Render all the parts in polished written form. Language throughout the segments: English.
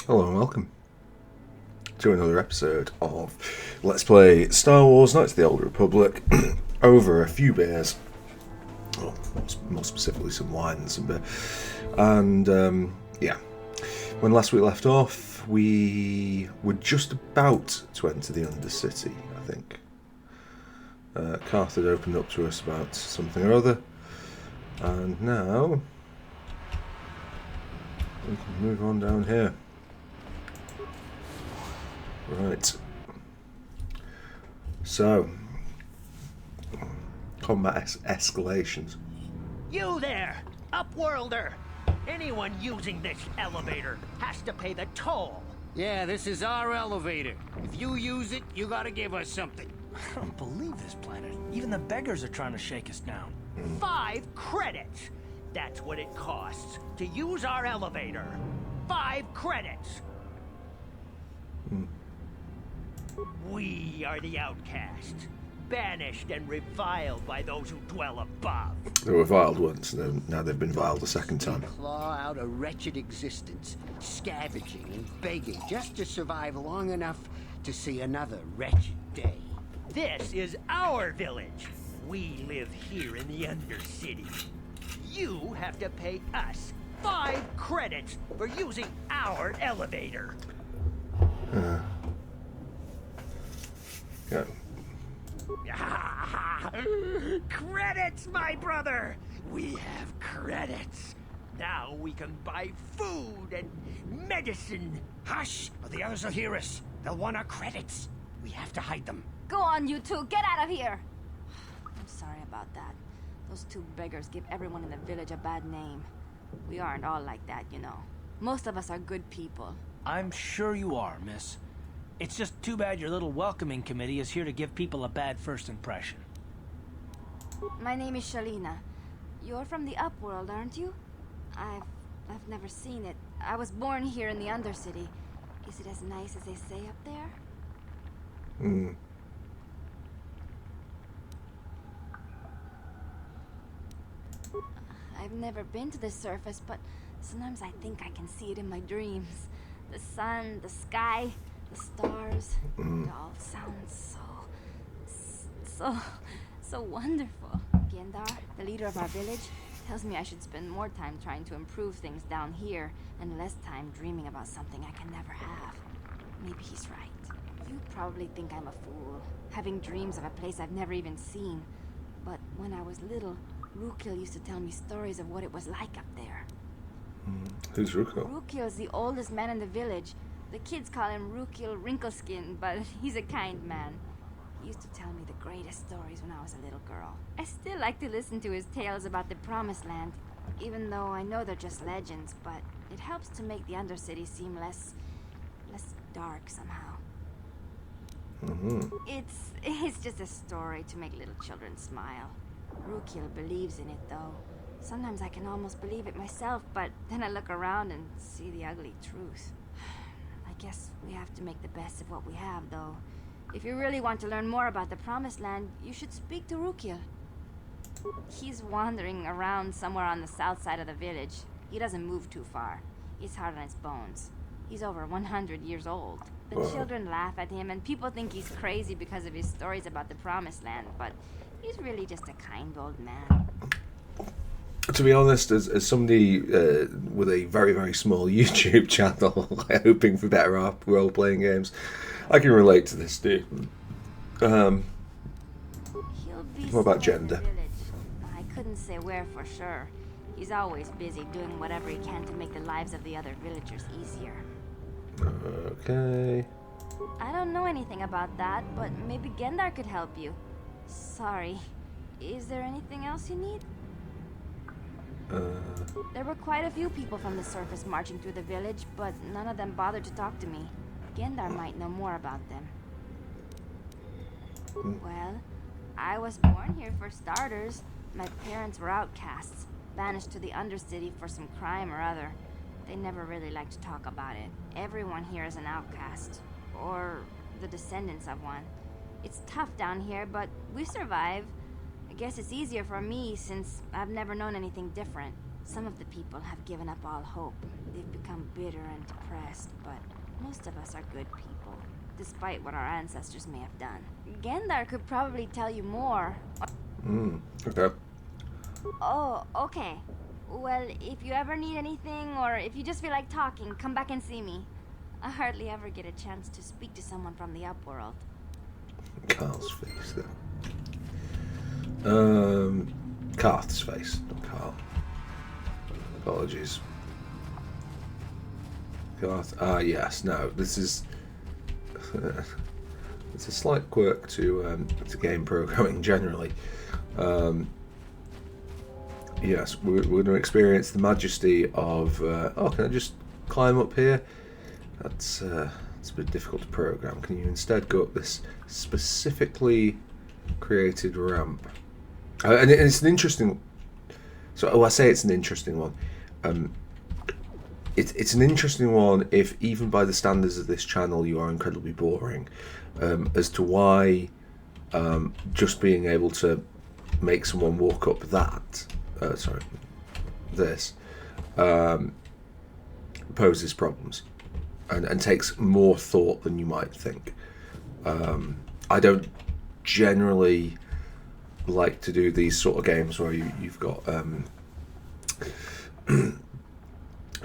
Hello and welcome to another episode of Let's Play Star Wars Knights of the Old Republic over a few beers, or more specifically some wine and some beer. And yeah, when last week left off, we were just about to enter the Undercity, I think. Carth had opened up to us about something or other, and now we can move on down here. Right. So, combat escalations. You there, Upworlder! Anyone using this elevator has to pay the toll. Yeah, this is our elevator. If you use it, you gotta give us something. I don't believe this planet. Even the beggars are trying to shake us down. 5 credits. That's what it costs to use our elevator. 5 credits. We are the outcasts, banished and reviled by those who dwell above. They were viled once, now they've been viled a second time. Claw out a wretched existence, scavenging and begging just to survive long enough to see another wretched day. This is our village. We live here in the Undercity. You have to pay us 5 credits for using our elevator. Yeah. Credits, my brother! We have credits. Now we can buy food and medicine. Hush, or the others will hear us. They'll want our credits. We have to hide them. Go on, you two. Get out of here. I'm sorry about that. Those 2 beggars give everyone in the village a bad name. We aren't all like that, you know. Most of us are good people. I'm sure you are, miss. It's just too bad your little welcoming committee is here to give people a bad first impression. My name is Shalina. You're from the Upworld, aren't you? I've never seen it. I was born here in the Undercity. Is it as nice as they say up there? I've never been to the surface, but sometimes I think I can see it in my dreams. The sun, the sky, the stars. It all sounds so wonderful. Gendar, the leader of our village, tells me I should spend more time trying to improve things down here and less time dreaming about something I can never have. Maybe he's right. You probably think I'm a fool, having dreams of a place I've never even seen. But when I was little, Rukil used to tell me stories of what it was like up there. Who's Ruko? Rukil's the oldest man in the village. The kids call him Rukil Wrinkleskin, but he's a kind man. He used to tell me the greatest stories when I was a little girl. I still like to listen to his tales about the Promised Land, even though I know they're just legends, but it helps to make the Undercity seem less dark somehow. It's just a story to make little children smile. Rukil believes in it, though. Sometimes I can almost believe it myself, but then I look around and see the ugly truth. I guess we have to make the best of what we have, though. If you really want to learn more about the Promised Land, you should speak to Rukil. He's wandering around somewhere on the south side of the village. He doesn't move too far. He's hard on his bones. He's over 100 years old. The children laugh at him, and people think he's crazy because of his stories about the Promised Land, but he's really just a kind old man. To be honest, as somebody with a very, very small YouTube channel, hoping for better role-playing games, I can relate to this dude. He'll be What about somewhere in the gender? village. I couldn't say where for sure. He's always busy doing whatever he can to make the lives of the other villagers easier. Okay. I don't know anything about that, but maybe Gendar could help you. Sorry. Is there anything else you need? There were quite a few people from the surface marching through the village, but none of them bothered to talk to me. Gendar might know more about them. Well, I was born here for starters. My parents were outcasts, banished to the Undercity for some crime or other. They never really liked to talk about it. Everyone here is an outcast, or the descendants of one. It's tough down here, but we survive. I guess it's easier for me since I've never known anything different. Some of the people have given up all hope. They've become bitter and depressed, but most of us are good people, despite what our ancestors may have done. Gendar could probably tell you more. Okay. Oh, okay. Well, if you ever need anything, or if you just feel like talking, come back and see me. I hardly ever get a chance to speak to someone from the upworld. Carl's face, though. Carth's face, not Carl. Apologies. Carth. Yes. No. This is. It's a slight quirk to game programming generally. Yes, we're going to experience the majesty of. Oh, can I just climb up here? That's it's a bit difficult to program. Can you instead go up this specifically created ramp? And it's an interesting. So, I say it's an interesting one. It's an interesting one if, even by the standards of this channel, you are incredibly boring. As to why just being able to make someone walk up this poses problems and takes more thought than you might think. I don't generally like to do these sort of games where you've got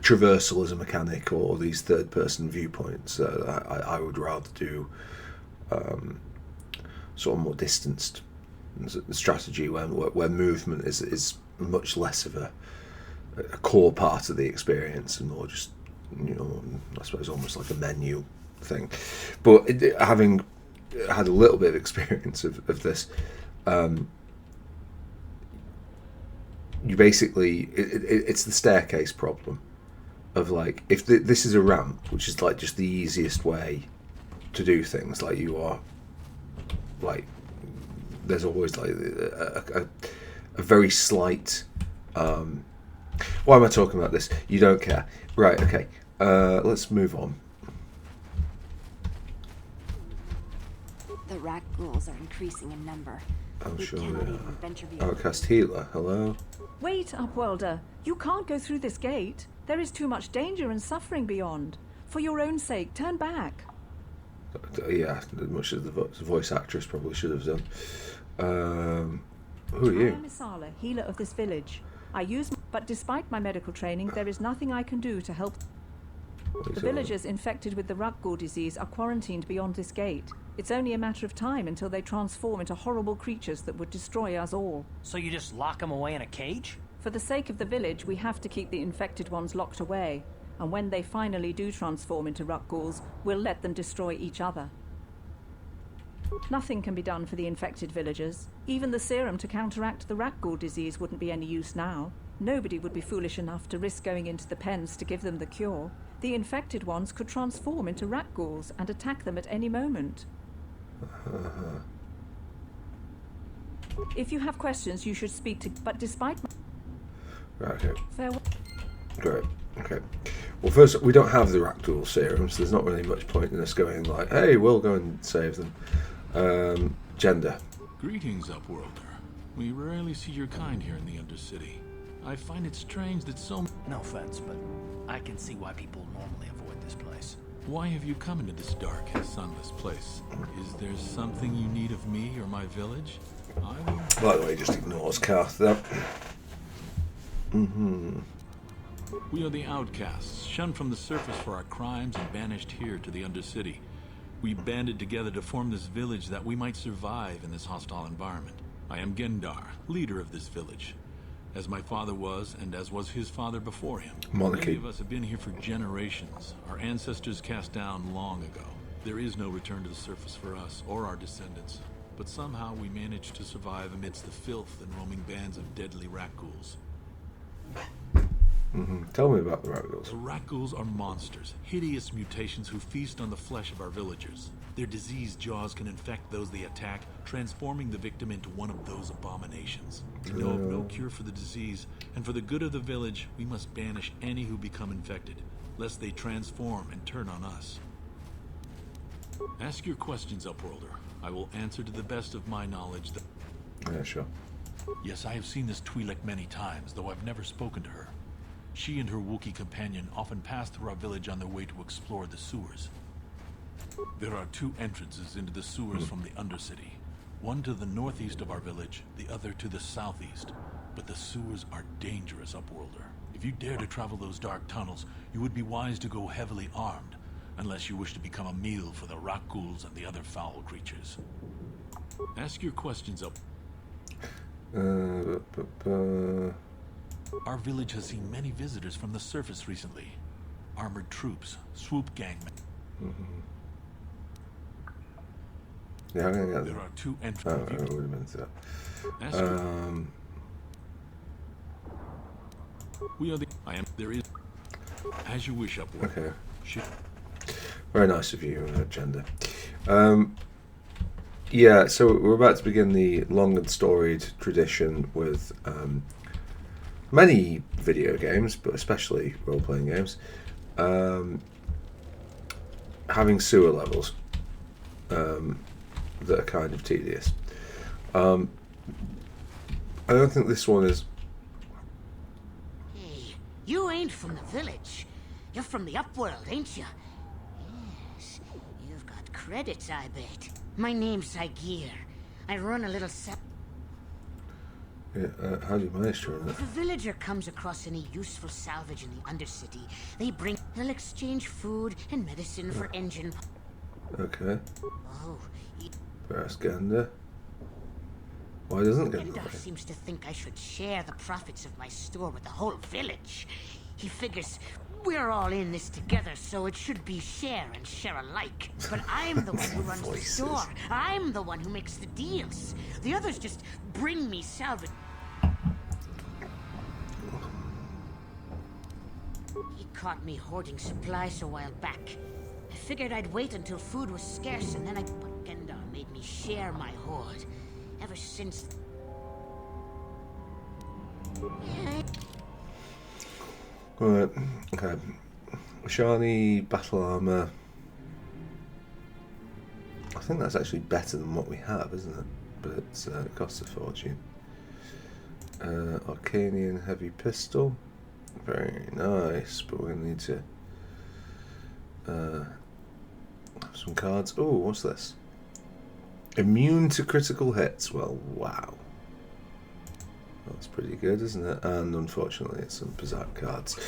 traversal as a mechanic or these third-person viewpoints. I would rather do sort of more distanced strategy where movement is much less of a core part of the experience and more just, I suppose almost like a menu thing. But having had a little bit of experience of this, you basically it's the staircase problem of like, if this is a ramp, which is like just the easiest way to do things, like you are like, there's always like a very slight why am I talking about this? You don't care, right? Okay, let's move on. The rat ghouls are increasing in number. I'm We sure cannot they even are. venture beyond. Outcast healer, hello. Wait, Upworlder. You can't go through this gate. There is too much danger and suffering beyond. For your own sake, turn back. Yeah, as much as the voice actress probably should have done. Who are I you? am Isala, healer of this village. But despite my medical training, there is nothing I can do to help. The villagers infected with the Rukgul disease are quarantined beyond this gate. It's only a matter of time until they transform into horrible creatures that would destroy us all. So you just lock them away in a cage? For the sake of the village, we have to keep the infected ones locked away. And when they finally do transform into Rukguls, we'll let them destroy each other. Nothing can be done for the infected villagers. Even the serum to counteract the Rukgul disease wouldn't be any use now. Nobody would be foolish enough to risk going into the pens to give them the cure. The infected ones could transform into Rukguls and attack them at any moment. If you have questions, you should speak to... But despite... Right, okay. Farewell. Great. Okay. Well, first, we don't have the Ractal serum, so there's not really much point in us going like, hey, we'll go and save them. Gender. Greetings, Upworlder. We rarely see your kind here in the Undercity. I find it strange that so... No offense, but I can see why people normally avoid this place. Why have you come into this dark and sunless place? Is there something you need of me or my village? I will... By the way, just ignores Kath there. We are the outcasts, shunned from the surface for our crimes and banished here to the Undercity. We banded together to form this village that we might survive in this hostile environment. I am Gendar, leader of this village. As my father was, and as was his father before him. Monarchy. Many of us have been here for generations. Our ancestors cast down long ago. There is no return to the surface for us or our descendants. But somehow we managed to survive amidst the filth and roaming bands of deadly rat-ghouls. Tell me about the Ractals. The rat-ghouls are monsters, hideous mutations who feast on the flesh of our villagers. Their diseased jaws can infect those they attack, transforming the victim into one of those abominations. We know of no cure for the disease, and for the good of the village, we must banish any who become infected, lest they transform and turn on us. Ask your questions, Upworlder. I will answer to the best of my knowledge. Yeah, sure. Yes, I have seen this Twi'lek many times, though I've never spoken to her. She and her Wookiee companion often pass through our village on their way to explore the sewers. There are 2 entrances into the sewers from the Undercity. One to the northeast of our village, the other to the southeast. But the sewers are dangerous, Upworlder. If you dare to travel those dark tunnels, you would be wise to go heavily armed, unless you wish to become a meal for the rock ghouls and the other foul creatures. Ask your questions up. Our village has seen many visitors from the surface recently. Armored troops, swoop gangmen. Yeah, I'm gonna get There are 2 Oh, entrances. I would have been to Ask that. your- We are the. I am. There is. As you wish, Upward. Okay. Should. Very nice of you, Gender. Yeah, so we're about to begin the long and storied tradition with many video games, but especially role-playing games, having sewer levels that are kind of tedious. I don't think this one is. Hey, you ain't from the village. You're from the Upworld, ain't you? Yes, you've got credits, I bet. My name's Zygir. I run a little Yeah, how do you manage to run it? If a villager comes across any useful salvage in the Undercity, they'll exchange food and medicine for engine. Okay. Oh, First Gender. Why doesn't Gender? Endar seems to think I should share the profits of my store with the whole village. He figures we're all in this together, so it should be share and share alike. But I'm the one who runs the store. I'm the one who makes the deals. The others just bring me salvage. He caught me hoarding supplies a while back. I figured I'd wait until food was scarce, and then But Endar made me share my hoard. Ever since... Right, okay. Shiny battle armor. I think that's actually better than what we have, isn't it? But it costs a fortune. Arcanian heavy pistol. Very nice, but we're gonna need to have some cards. Oh, what's this? Immune to critical hits. Well, wow. That's pretty good, isn't it? And unfortunately, it's some Berserk cards.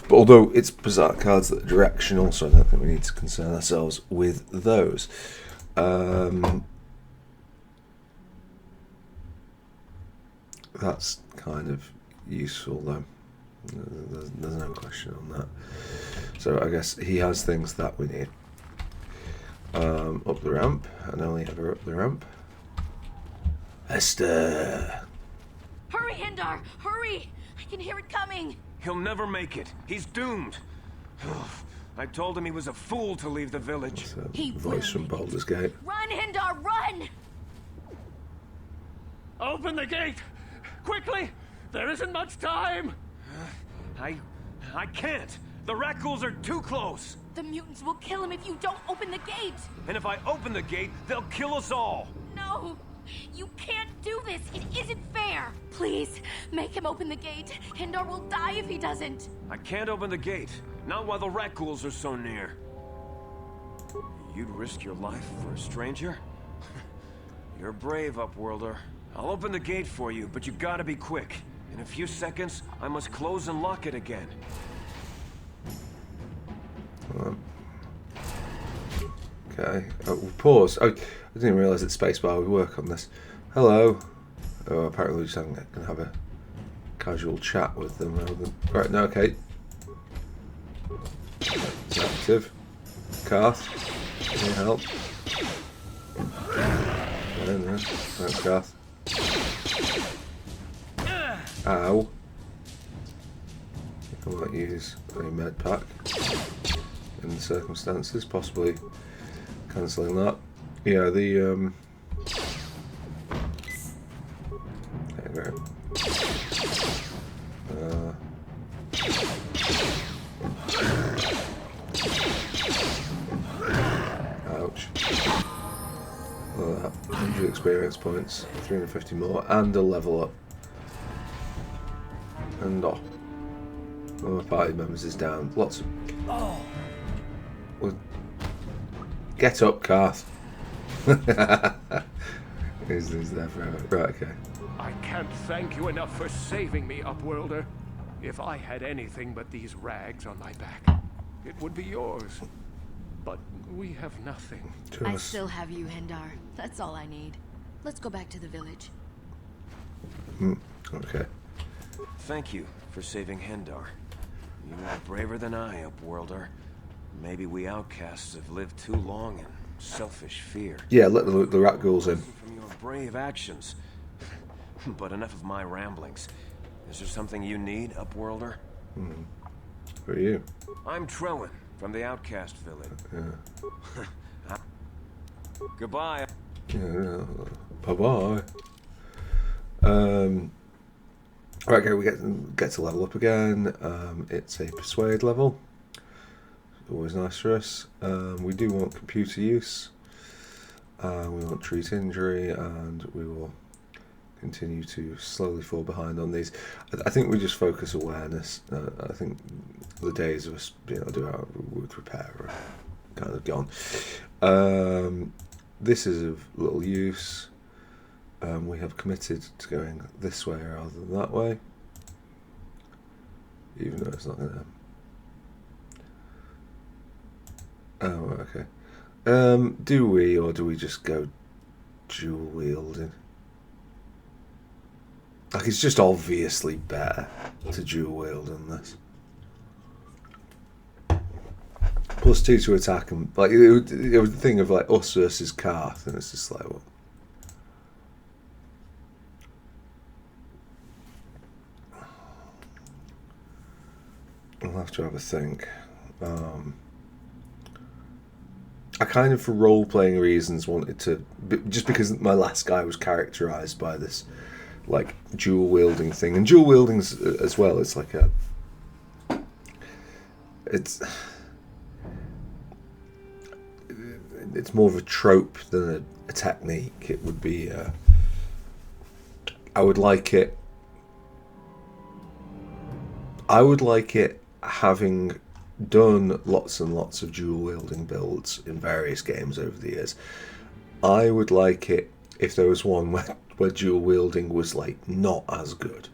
But although it's Berserk cards that are directional, so I don't think we need to concern ourselves with those. That's kind of useful, though. There's no question on that. So I guess he has things that we need. Up the ramp, and only ever up the ramp. Esther! Hurry, Endar! Hurry! I can hear it coming! He'll never make it. He's doomed. I told him he was a fool to leave the village. It's a He voice will from make it. Baldur's Gate. Run, Endar, run! Open the gate! Quickly! There isn't much time! I can't. The rat ghouls are too close. The mutants will kill him if you don't open the gate! And if I open the gate, they'll kill us all. No! You can't do this! It isn't fair! Please, make him open the gate. Endar will die if he doesn't. I can't open the gate. Not while the rat ghouls are so near. You'd risk your life for a stranger? You're brave, Upworlder. I'll open the gate for you, but you gotta be quick. In a few seconds, I must close and lock it again. Okay, we'll pause. Oh, I didn't realise that spacebar would work on this. Hello. Oh, apparently we're just going to have a casual chat with them rather than... Right, no, okay. It's active. Karth, can you help? No, no, thanks, Karth. Ow. I might use a med pack in the circumstances, possibly cancelling that. Yeah, the okay, great. Ouch. Look at that. 100 experience points, 350 more, and a level up. And off. One of the party members is down. Lots of... Oh. Well, get up, Karth. He's there forever. Right, okay. I can't thank you enough for saving me, Upworlder. If I had anything but these rags on my back, it would be yours. But we have nothing. I still have you, Hendar. That's all I need. Let's go back to the village. Okay. Thank you for saving Hendar. You are braver than I, Upworlder. Maybe we outcasts have lived too long in selfish fear. Yeah, let the rat ghouls in. From your brave actions. But enough of my ramblings. Is there something you need, Upworlder? Who are you? I'm Trellin, from the Outcast Village. Yeah. Goodbye. Yeah, bye-bye. Right, okay, we get to level up again. It's a persuade level. Always nice for us. We do want computer use. We want treat injury, and we will continue to slowly fall behind on these. I think we just focus awareness. I think the days of us being able to do our with repair are kind of gone. This is of little use. We have committed to going this way rather than that way, even though it's not going to. Oh, okay. Do we, or do we just go dual wielding? Like, it's just obviously better to dual wield than this. +2 to attack, and like it would think of like us versus Karth, and it's just like what. I'll have to have a think. I kind of, for role-playing reasons, wanted to, just because my last guy was characterized by this, like, dual-wielding thing. And dual-wielding as well, it's like a... It's more of a trope than a technique. It would be... I would like it having done lots and lots of dual wielding builds in various games over the years. I would like it if there was one where dual wielding was like not as good.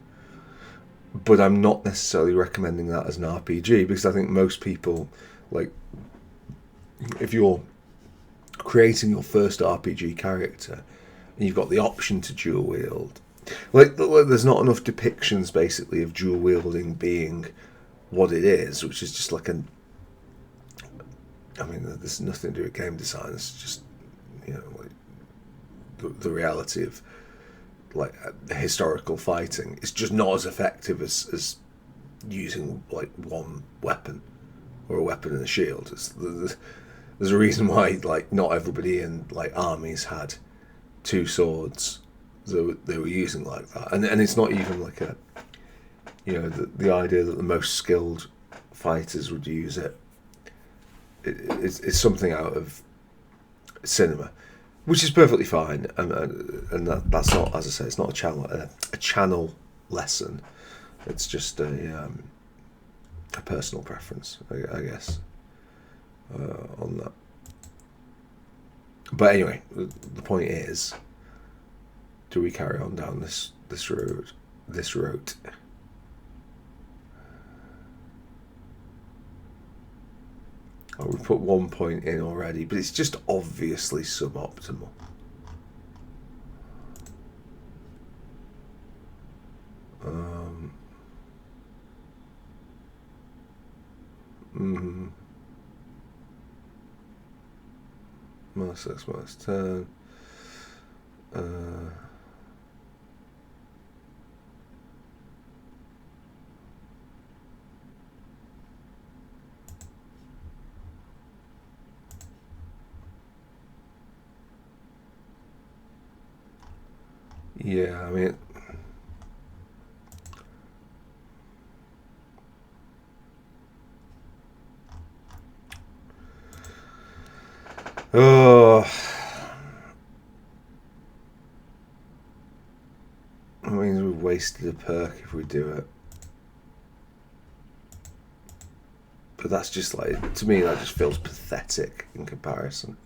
But I'm not necessarily recommending that as an RPG, because I think most people, like, if you're creating your first RPG character and you've got the option to dual wield, like, there's not enough depictions basically of dual wielding being what it is, which is just like I mean, there's nothing to do with game design. It's just, you know, like the reality of like historical fighting. It's just not as effective as using like one weapon or a weapon and a shield. There's a reason why like not everybody in like armies had two swords that they were using like that, and it's not even like a, you know, the idea that the most skilled fighters would use it. It's something out of cinema, which is perfectly fine, and that's not, as I say, it's not a channel lesson. It's just a personal preference, I guess, on that. But anyway, the point is, do we carry on down this road? This road. Oh, we put 1 point in already, but it's just obviously suboptimal. -6, -10. Yeah, I mean, oh, I mean, we've wasted a perk if we do it. But that's just like, to me, that just feels pathetic in comparison.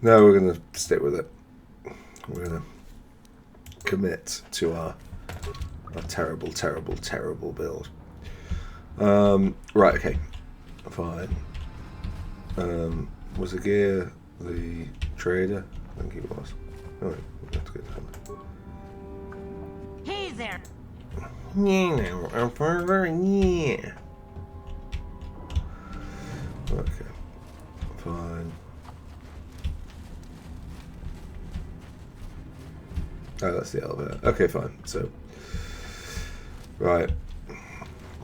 No, we're going to stick with it. We're going to commit to our terrible, terrible, terrible build. Right, okay. Fine. Was the gear the trader? I think it was. Oh, wait, we have to get down Hey there. there. Yeah, I'm further, yeah. Okay. Fine. Oh, that's the elevator. Okay, fine. So, right.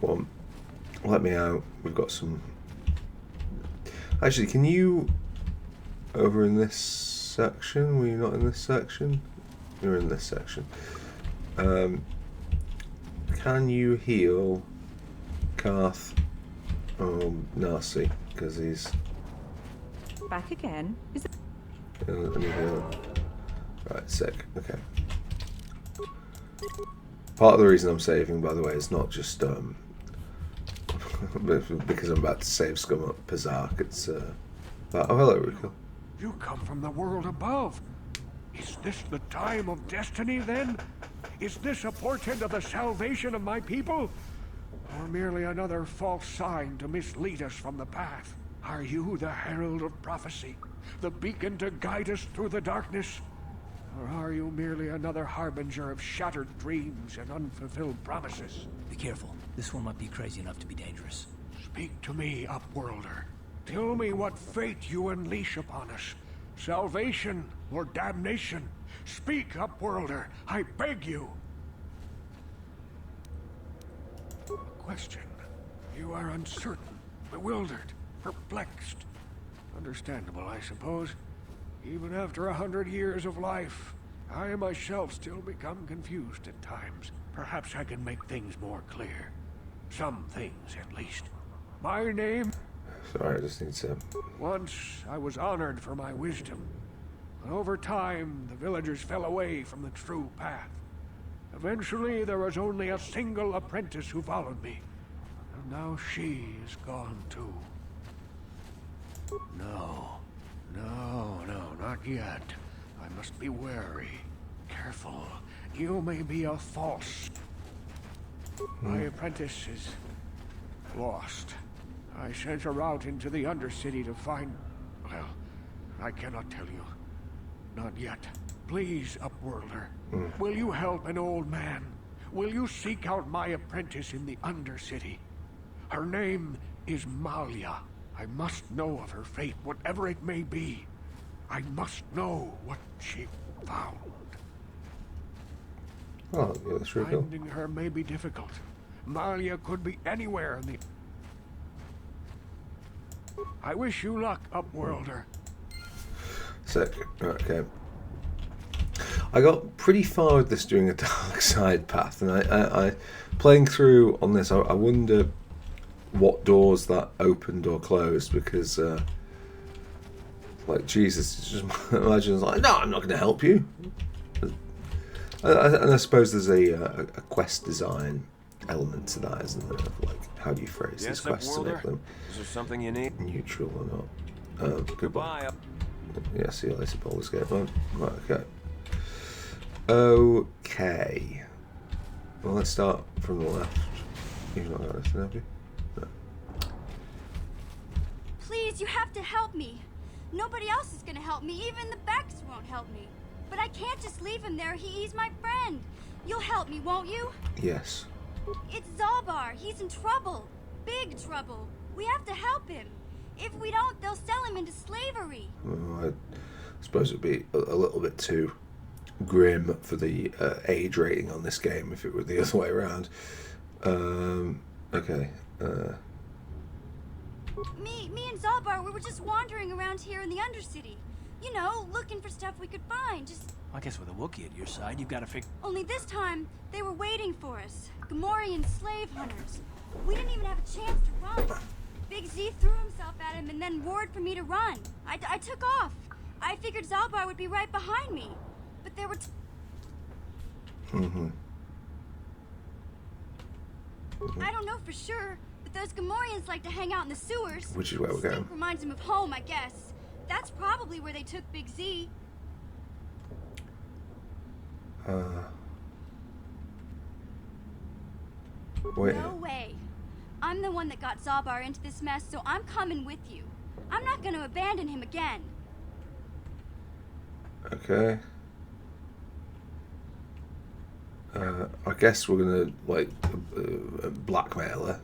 Go on. Let me out. We've got some... Actually, can you... Over in this section? Were you not in this section? You're in this section. Can you heal Karth Narcy? Because he's... Back again? Is it? Let me heal. Right, sick. Okay. Part of the reason I'm saving, by the way, is not just because I'm about to save scum up Pazark. It's oh, hello, Rico. You come from the world above. Is this the time of destiny, then? Is this a portent of the salvation of my people? Or merely another false sign to mislead us from the path? Are you the herald of prophecy? The beacon to guide us through the darkness? Or are you merely another harbinger of shattered dreams and unfulfilled promises? Be careful. This one might be crazy enough to be dangerous. Speak to me, Upworlder. Tell me what fate you unleash upon us. Salvation or damnation? Speak, Upworlder. I beg you. A question. You are uncertain, bewildered, perplexed. Understandable, I suppose. Even after 100 years of life, I myself still become confused at times. Perhaps I can make things more clear. Some things, at least. My name... Sorry, I just need to... Once, I was honored for my wisdom. But over time, the villagers fell away from the true path. Eventually, there was only a single apprentice who followed me. And now she is gone too. No, not yet. I must be wary. Careful. You may be a false. My apprentice is lost. I sent her out into the Undercity to find... Well, I cannot tell you. Not yet. Please, Upworlder. Will you help an old man? Will you seek out my apprentice in the Undercity? Her name is Malia. I must know of her fate, whatever it may be. I must know what she found. Oh, yeah, that's really cool. Finding her may be difficult. Malia could be anywhere in the... I wish you luck, Upworlder. Sick. Okay. I got pretty far with this doing a dark side path, and I playing through on this, I wonder what doors that opened or closed, because like, Jesus, just imagine it's like, no, I'm not going to help you. And I suppose there's a quest design element to that, isn't there? Of, like, how do you phrase these quests to make them Is there something you need? neutral or not? Goodbye. Yeah, see you later, Baldur's Gate. Right, okay. Okay. Well, let's start from the left. You've not got anything, have you? No. Please, you have to help me. Nobody else is gonna help me. Even the Becks won't help me. But I can't just leave him there. He's my friend. You'll help me, won't you? Yes. It's Zalbar. He's in trouble. Big trouble. We have to help him. If we don't, they'll sell him into slavery. Well, I suppose it'd be a little bit too grim for the age rating on this game if it were the other way around. Okay. Me and Zalbar, we were just wandering around here in the Undercity. You know, looking for stuff we could find. Just... I guess with a Wookiee at your side, you've got to figure... Only this time, they were waiting for us. Gamorrean slave hunters. We didn't even have a chance to run. Big Z threw himself at him and then roared for me to run. I took off. I figured Zalbar would be right behind me. But there were I don't know for sure, but those Gamorreans like to hang out in the sewers. Which is where we're going. Stink reminds them of home, I guess. That's probably where they took Big Z. Wait. No way. I'm the one that got Zalbar into this mess, so I'm coming with you. I'm not going to abandon him again. Okay. I guess we're gonna like blackmail her.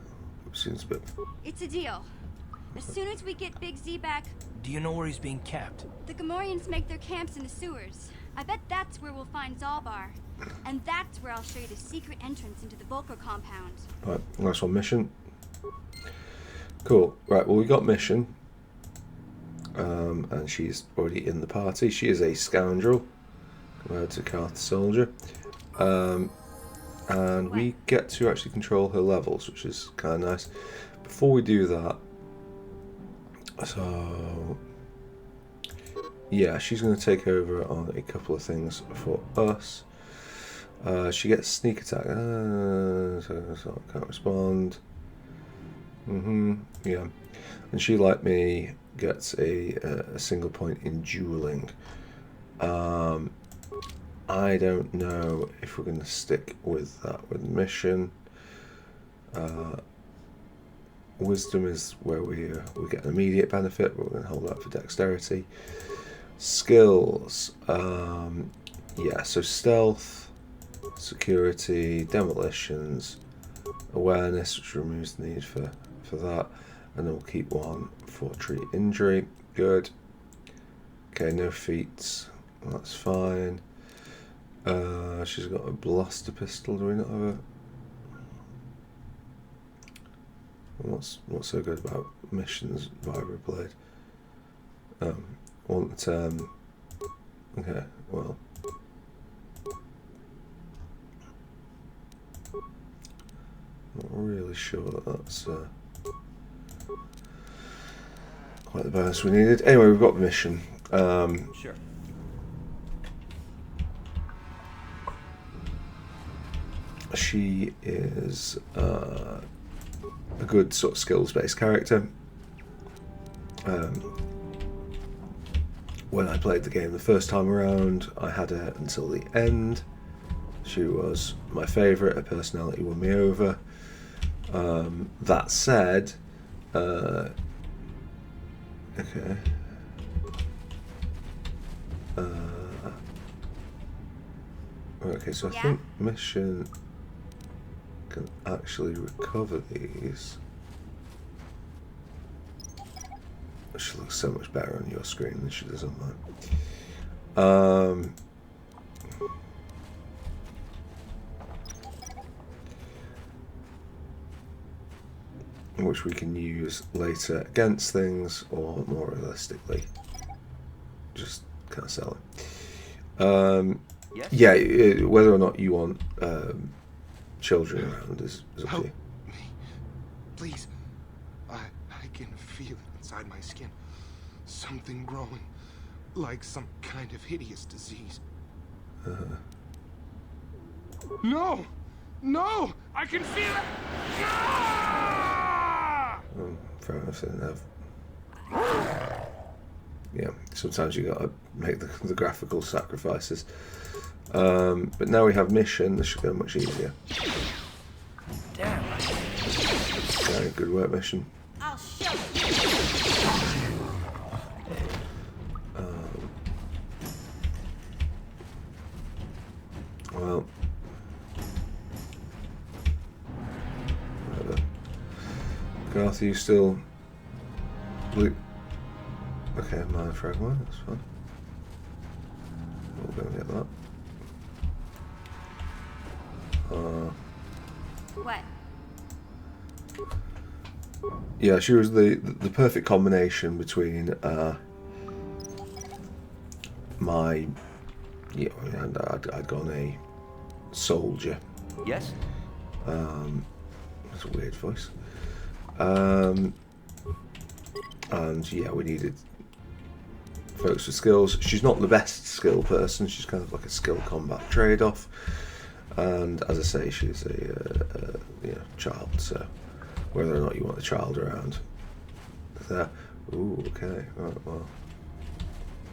Seems a bit. It's a deal. As soon as we get Big Z back, Do you know where he's being kept? the Gamorreans make their camps in the sewers. I bet that's where we'll find Zalbar. And that's where I'll show you the secret entrance into the Volker compound. Right, nice one, mission. Cool. Right, well we got mission. And she's already in the party. She is a scoundrel compared to Karth Soldier. And we get to actually control her levels, which is kind of nice. Before we do that, so yeah, she's going to take over on a couple of things for us. She gets sneak attack, so I can't respond. Yeah, and she, like me, gets a single point in dueling. I don't know if we're going to stick with that with mission. Wisdom is where we get an immediate benefit, but we're going to hold that for dexterity. Skills, yeah, so stealth, security, demolitions, awareness, which removes the need for that, and then we'll keep one for treat injury. Good. Okay, no feats, that's fine. She's got a blaster pistol. Do we not have a? What's so good about missions vibroblade? Okay, well, not really sure that that's quite the bonus we needed. Anyway, we've got mission. Sure. She is a good sort of skills-based character. When I played the game the first time around, I had her until the end. She was my favourite. Her personality won me over. That said, okay. Okay, so I think mission can actually recover these. She looks so much better on your screen than she does on mine. Which we can use later against things, or more realistically, just kind of sell it. Yes? Yeah, whether or not you want children around is up to you. Me. Please. I can feel it inside my skin. Something growing. Like some kind of hideous disease. No! No! I can feel it! Ah! Fair enough, then. Yeah, sometimes you gotta make the graphical sacrifices. But now we have mission, this should go much easier. Damn. Yeah, good work, mission. I'll show you. Well, whatever. Garth, are you still blue? Okay, mind fragment, that's fine. We'll go and get that. What? Yeah, she was the perfect combination between my, yeah, and I'd gone a soldier. Yes? That's a weird voice. And yeah, we needed folks with skills. She's not the best skill person. She's kind of like a skill combat trade-off. And as I say, she's a child. So whether or not you want a child around, there. Ooh, okay. Right, well,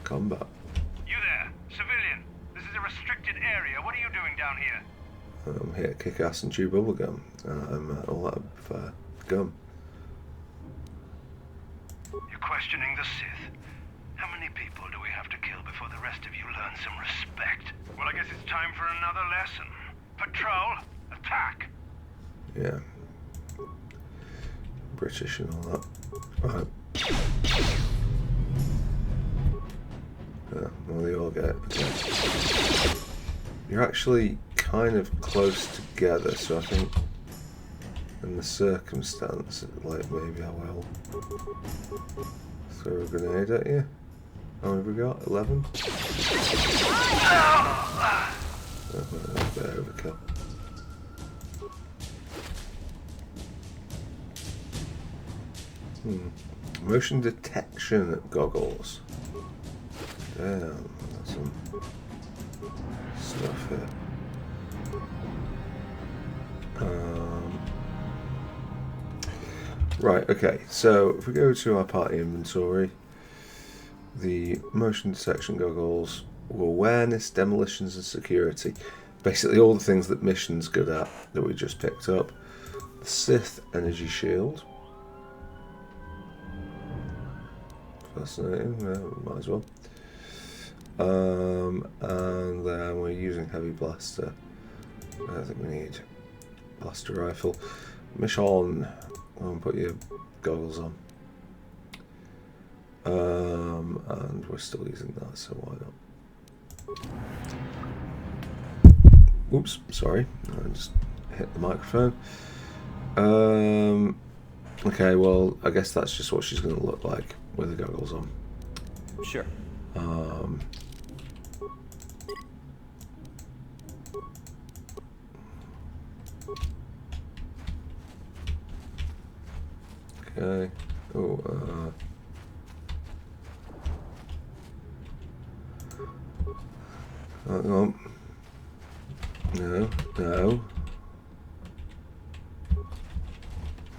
combat. You there, civilian? This is a restricted area. What are you doing down here? I'm here to kick ass and chew bubblegum. I'm all out of gum. You're questioning the Sith. How many people do we have to kill before the rest of you learn some respect? Well, I guess it's time for another lesson. Patrol, attack! Yeah. British and all that. Right. Yeah, well, they all get it. Okay. You're actually kind of close together, so I think in the circumstance, like, maybe I will throw a grenade at you. How many have we got? 11? Oh, that's a bit overkill. Motion detection goggles. Damn, that's some stuff here. Right, okay, so if we go to our party inventory, the motion detection goggles, awareness, demolitions and security. Basically all the things that mission's good at that we just picked up. The Sith energy shield. Fascinating, yeah, might as well. And then we're using heavy blaster. I don't think we need blaster rifle. Mission. I'll put your goggles on. And we're still using that, so why not? Oops, sorry. I just hit the microphone. Okay, well, I guess that's just what she's going to look like with the goggles on. Sure. Okay. Oh, hang on. No, no.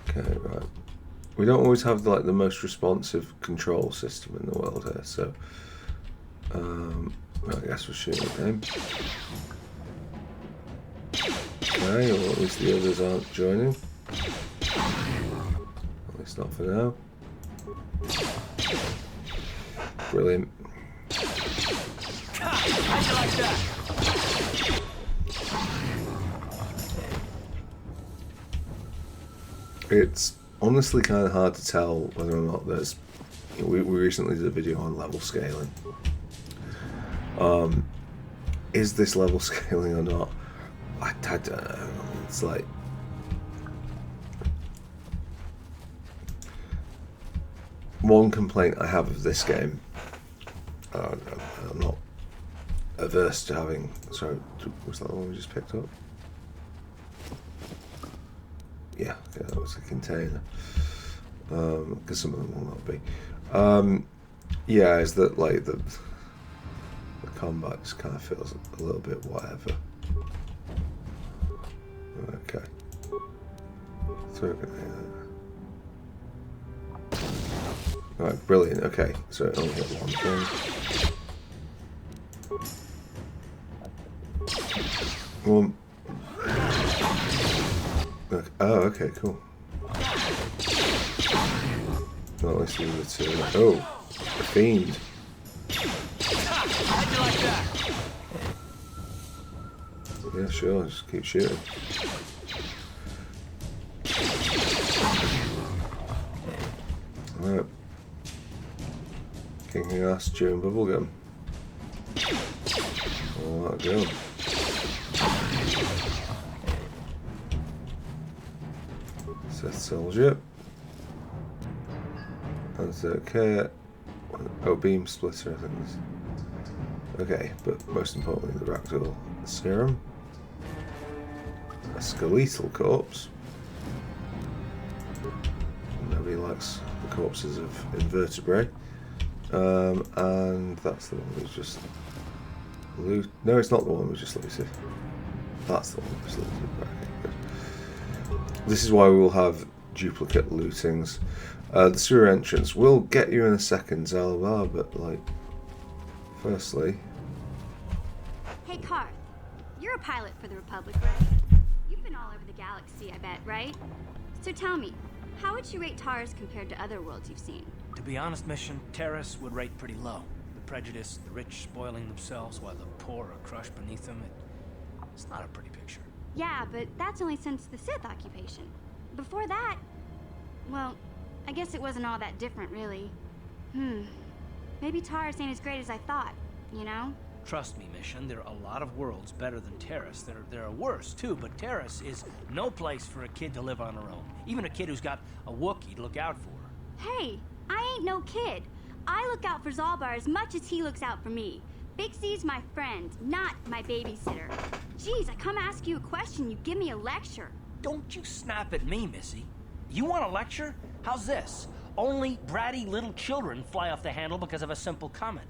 Okay, right. We don't always have like the most responsive control system in the world here, so I guess we're shooting at him. Okay, or at least the others aren't joining. At least not for now. Brilliant. How'd you like that? It's honestly kind of hard to tell whether or not there's. We recently did a video on level scaling. Is this level scaling or not? I don't know. It's like. One complaint I have of this game, I'm not averse to having. Sorry, was that the one we just picked up? Yeah, okay, that was a container. Because some of them will not be. Yeah, is that like the combat just kind of feels a little bit whatever. Okay. Throw a grenade. Right, brilliant. Okay, so it only hit one thing. One. Oh, okay, cool. Well, let's do the two. Oh, a fiend. How'd you like that? Yeah, sure. Just keep shooting. Right. Kicking ass, chewing bubblegum. All that go. Sith soldier. That's okay. Oh, beam splitter, I think. Okay, but most importantly, the ragdoll serum. A skeletal corpse. he likes the corpses of invertebrate. And that's the one we just looted. No, it's not the one we just looted. That's the one we just looted. Right, okay, good. This is why we will have duplicate lootings. The sewer entrance will get you in a second, Zalbar, but like, firstly. Hey, Karth. You're a pilot for the Republic, right? You've been all over the galaxy, I bet, right? So tell me, how would you rate Taurus compared to other worlds you've seen? To be honest, Mission, Terrace would rate pretty low. The prejudice, the rich spoiling themselves while the poor are crushed beneath them. It's not a pretty picture. Yeah, but that's only since the Sith occupation. Before that, well, I guess it wasn't all that different, really. Maybe Taurus ain't as great as I thought, you know? Trust me, Mission, there are a lot of worlds better than Terrace. There are worse, too, but Terrace is no place for a kid to live on her own. Even a kid who's got a Wookiee to look out for. Hey, I ain't no kid. I look out for Zalbar as much as he looks out for me. Big C's my friend, not my babysitter. Jeez, I come ask you a question, you give me a lecture. Don't you snap at me, Missy. You want a lecture? How's this? Only bratty little children fly off the handle because of a simple comment.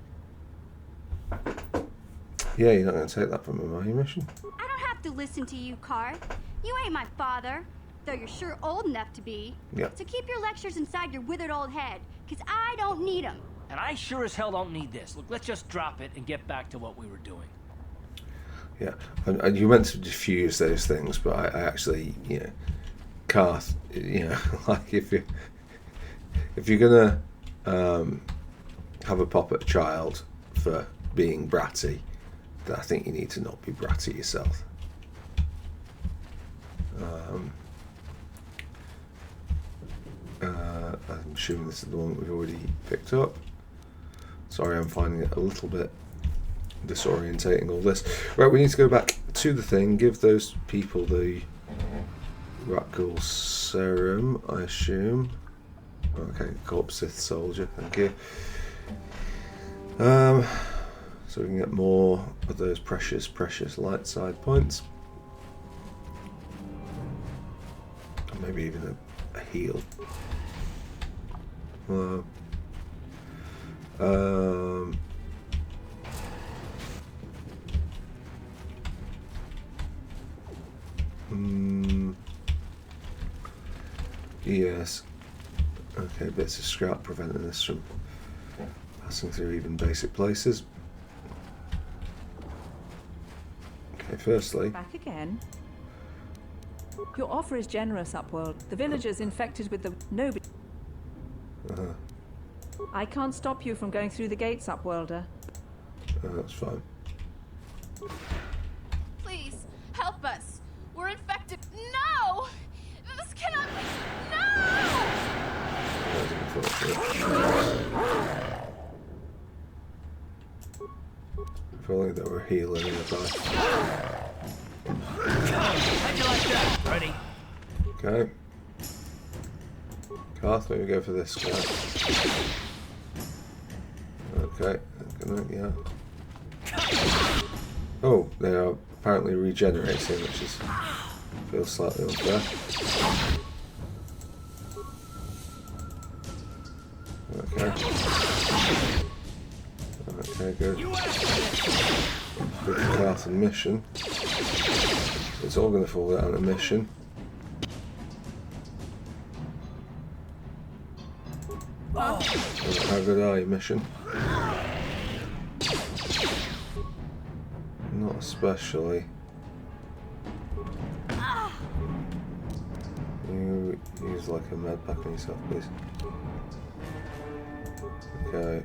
Yeah, you're not going to take that from him, are you, Mission? I don't have to listen to you, Karth. You ain't my father, though you're sure old enough to be. Yeah. So keep your lectures inside your withered old head, because I don't need them. And I sure as hell don't need this. Look, let's just drop it and get back to what we were doing. Yeah, and you meant to diffuse those things, but I actually, you know, Karth, you know, like if you're gonna have a pop at a child for being bratty, then I think you need to not be bratty yourself. I'm assuming this is the one that we've already picked up. Sorry, I'm finding it a little bit disorientating, all this. Right, we need to go back to the thing, give those people the Rakghoul serum, I assume. Okay, corpse Sith soldier, thank you. So we can get more of those precious light side points. Maybe even a heal. Yes. Okay, bits of scrap preventing us from passing through even basic places. Okay, firstly. Back again. Your offer is generous, Upworld. The villagers infected with the nobody. I can't stop you from going through the gates, Upworlder. That's fine. Please, help us. We're infected. No! This cannot be. No! If only they were healing in the back. How'd you like that? Ready? Okay. Karth, maybe go for this guy. Okay, yeah. Oh, they are apparently regenerating, which is feels slightly unfair. Okay. Okay, good. Good Karth and mission. It's all going to fall down a mission. How good are you, mission? Not especially. You use like a med pack on yourself, please. Okay.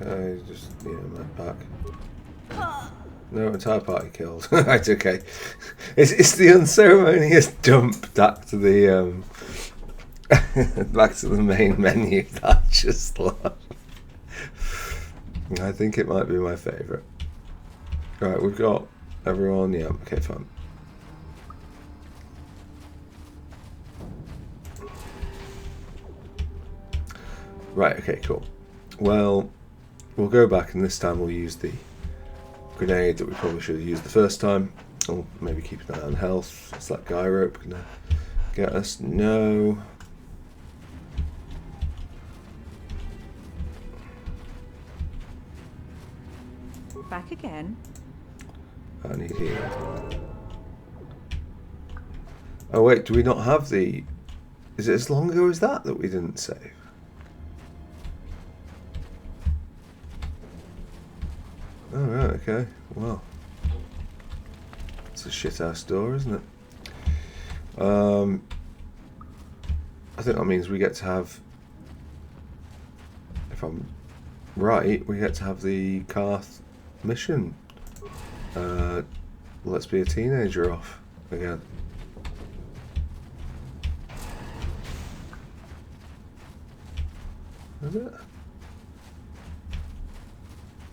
Okay, just need a med pack. No, entire party killed. Right, okay. It's the unceremonious dump back to the back to the main menu that I just love. I think it might be my favourite. Right, we've got everyone. Yeah, okay, fine. Right, okay, cool. Well, we'll go back and this time we'll use the grenade that we probably should have used the first time. I'll maybe keep an eye on health. Is that guy rope gonna get us? No. Back again. I need healed. Oh wait, do we not have the... Is it as long ago as that we didn't save? Oh right, okay. Well. It's a shit-ass door, isn't it? I think that means we get to have... If I'm right, we get to have the Karth mission. Let's be a teenager off again. Is it?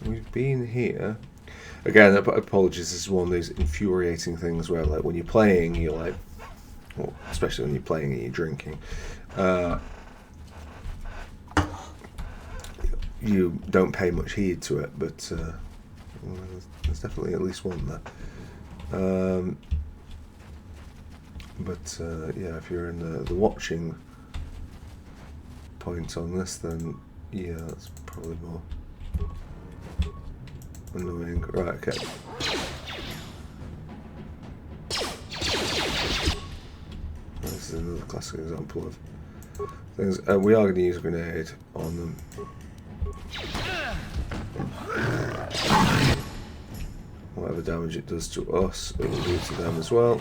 We've been here. Again, apologies, this is one of these infuriating things where, like, when you're playing, you're like, well, especially when you're playing and you're drinking, you don't pay much heed to it, but well, there's definitely at least one there. Yeah, if you're in the watching point on this, then yeah, that's probably more annoying. Right, okay. This is another classic example of things. We are going to use a grenade on them. Whatever damage it does to us, it will do to them as well.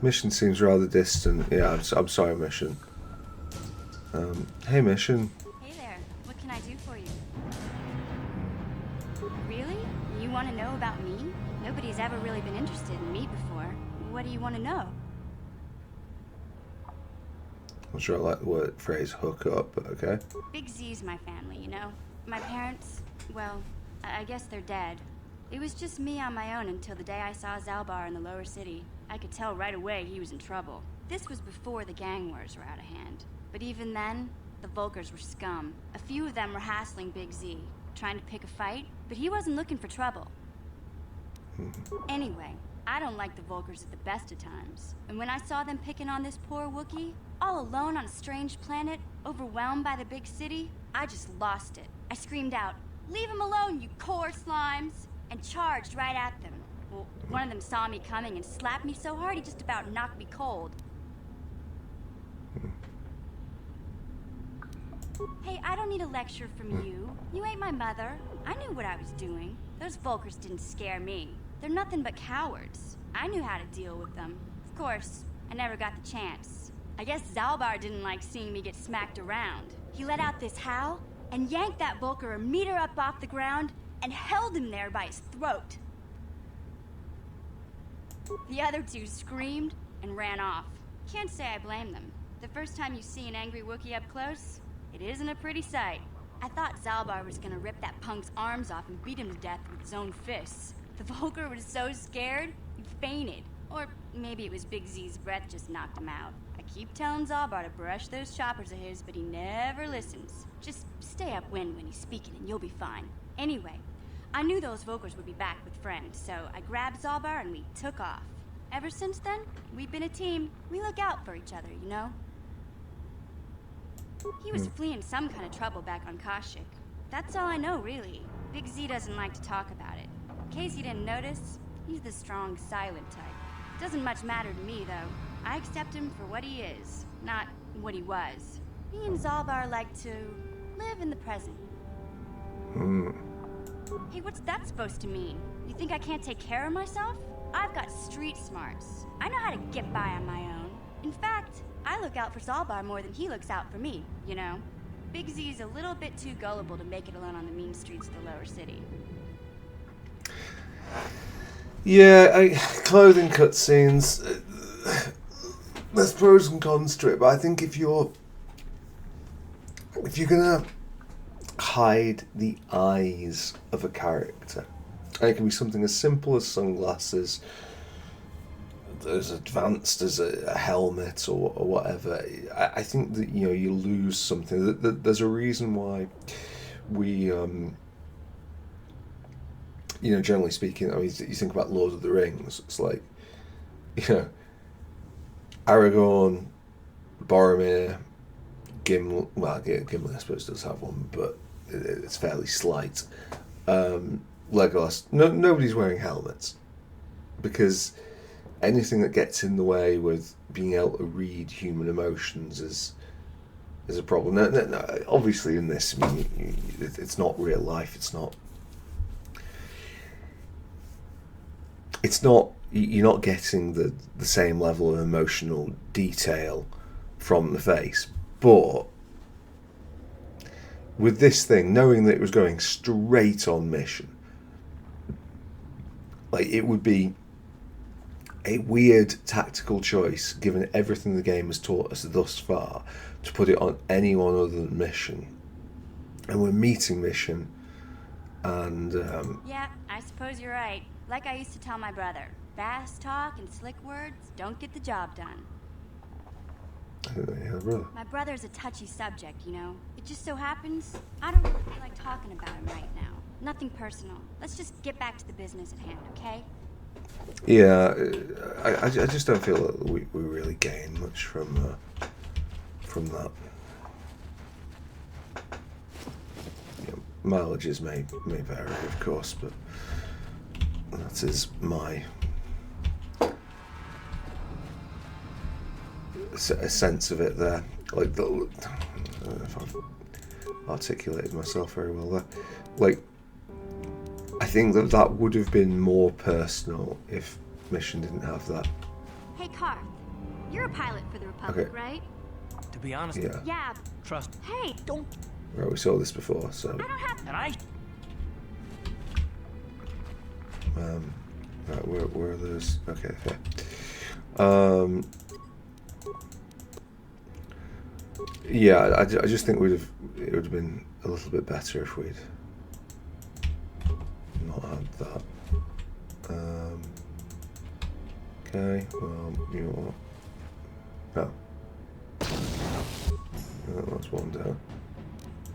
Mission seems rather distant. Yeah, I'm sorry, Mission. Hey, Mission. Hey there. What can I do for you? Really? You want to know about me? Nobody's ever really been interested in me before. What do you want to know? I'm sure I like the word phrase hook up, but okay. Big Z's my family, you know? My parents, well, I guess they're dead. It was just me on my own until the day I saw Zalbar in the lower city. I could tell right away he was in trouble. This was before the gang wars were out of hand. But even then, the Vulkars were scum. A few of them were hassling Big Z, trying to pick a fight, but he wasn't looking for trouble. Anyway, I don't like the Vulkars at the best of times. And when I saw them picking on this poor Wookiee, all alone on a strange planet, overwhelmed by the big city, I just lost it. I screamed out, "Leave him alone, you core slimes!" and charged right at them. Well, one of them saw me coming and slapped me so hard he just about knocked me cold. Hey, I don't need a lecture from you. You ain't my mother. I knew what I was doing. Those Vulkars didn't scare me. They're nothing but cowards. I knew how to deal with them. Of course, I never got the chance. I guess Zalbar didn't like seeing me get smacked around. He let out this howl and yanked that Vulkar a meter up off the ground and held him there by his throat. The other two screamed and ran off. Can't say I blame them. The first time you see an angry Wookiee up close, it isn't a pretty sight. I thought Zalbar was gonna rip that punk's arms off and beat him to death with his own fists. The Vulkar was so scared, he fainted. Or maybe it was Big Z's breath just knocked him out. I keep telling Zalbar to brush those choppers of his, but he never listens. Just stay upwind when he's speaking and you'll be fine. Anyway, I knew those Vulkars would be back with friends, so I grabbed Zalbar and we took off. Ever since then, we've been a team. We look out for each other, you know? He was fleeing some kind of trouble back on Kashyyyk. That's all I know, really. Big Z doesn't like to talk about it. In case you didn't notice, he's the strong, silent type. Doesn't much matter to me, though. I accept him for what he is, not what he was. Me and Zalbar like to live in the present. Hey, what's that supposed to mean? You think I can't take care of myself? I've got street smarts. I know how to get by on my own. In fact, I look out for Zalbar more than he looks out for me, you know? Big Z's a little bit too gullible to make it alone on the mean streets of the lower city. Yeah, clothing cutscenes. There's pros and cons to it, but I think if you're gonna hide the eyes of a character, and it can be something as simple as sunglasses, as advanced as a helmet or whatever, I think that you lose something. There's a reason why we you know, generally speaking, I mean, you think about Lord of the Rings, it's like, you know, Aragorn, Boromir, Gimli, well, Gimli I suppose does have one, but it's fairly slight. Legolas, nobody's wearing helmets, because anything that gets in the way with being able to read human emotions is a problem. No, obviously in this, I mean, it's not real life, it's not, you're not getting the same level of emotional detail from the face. But with this thing, knowing that it was going straight on mission, like, it would be a weird tactical choice, given everything the game has taught us thus far, to put it on anyone other than Mission. And we're meeting Mission, and Yeah, I suppose you're right. Like I used to tell my brother, fast talk and slick words don't get the job done. I don't know, yeah, brother. My brother's a touchy subject, you know. It just so happens I don't really feel like talking about him right now. Nothing personal. Let's just get back to the business at hand, okay? Yeah, I just don't feel that we really gain much from that. You know, mileages may vary, of course, but that is my a sense of it there. Like, I don't know if I've articulated myself very well there. Like, I think that would have been more personal if Mission didn't have that. Hey, Karth, you're a pilot for the Republic, Okay. right? To be honest, Yeah. Yeah. trust. Hey, Don't. Right, we saw this before, so I don't have. And I. right, where are those? Okay. Yeah, I just think it would have been a little bit better if we'd not had that. Okay, well, you know what? No, that's one down.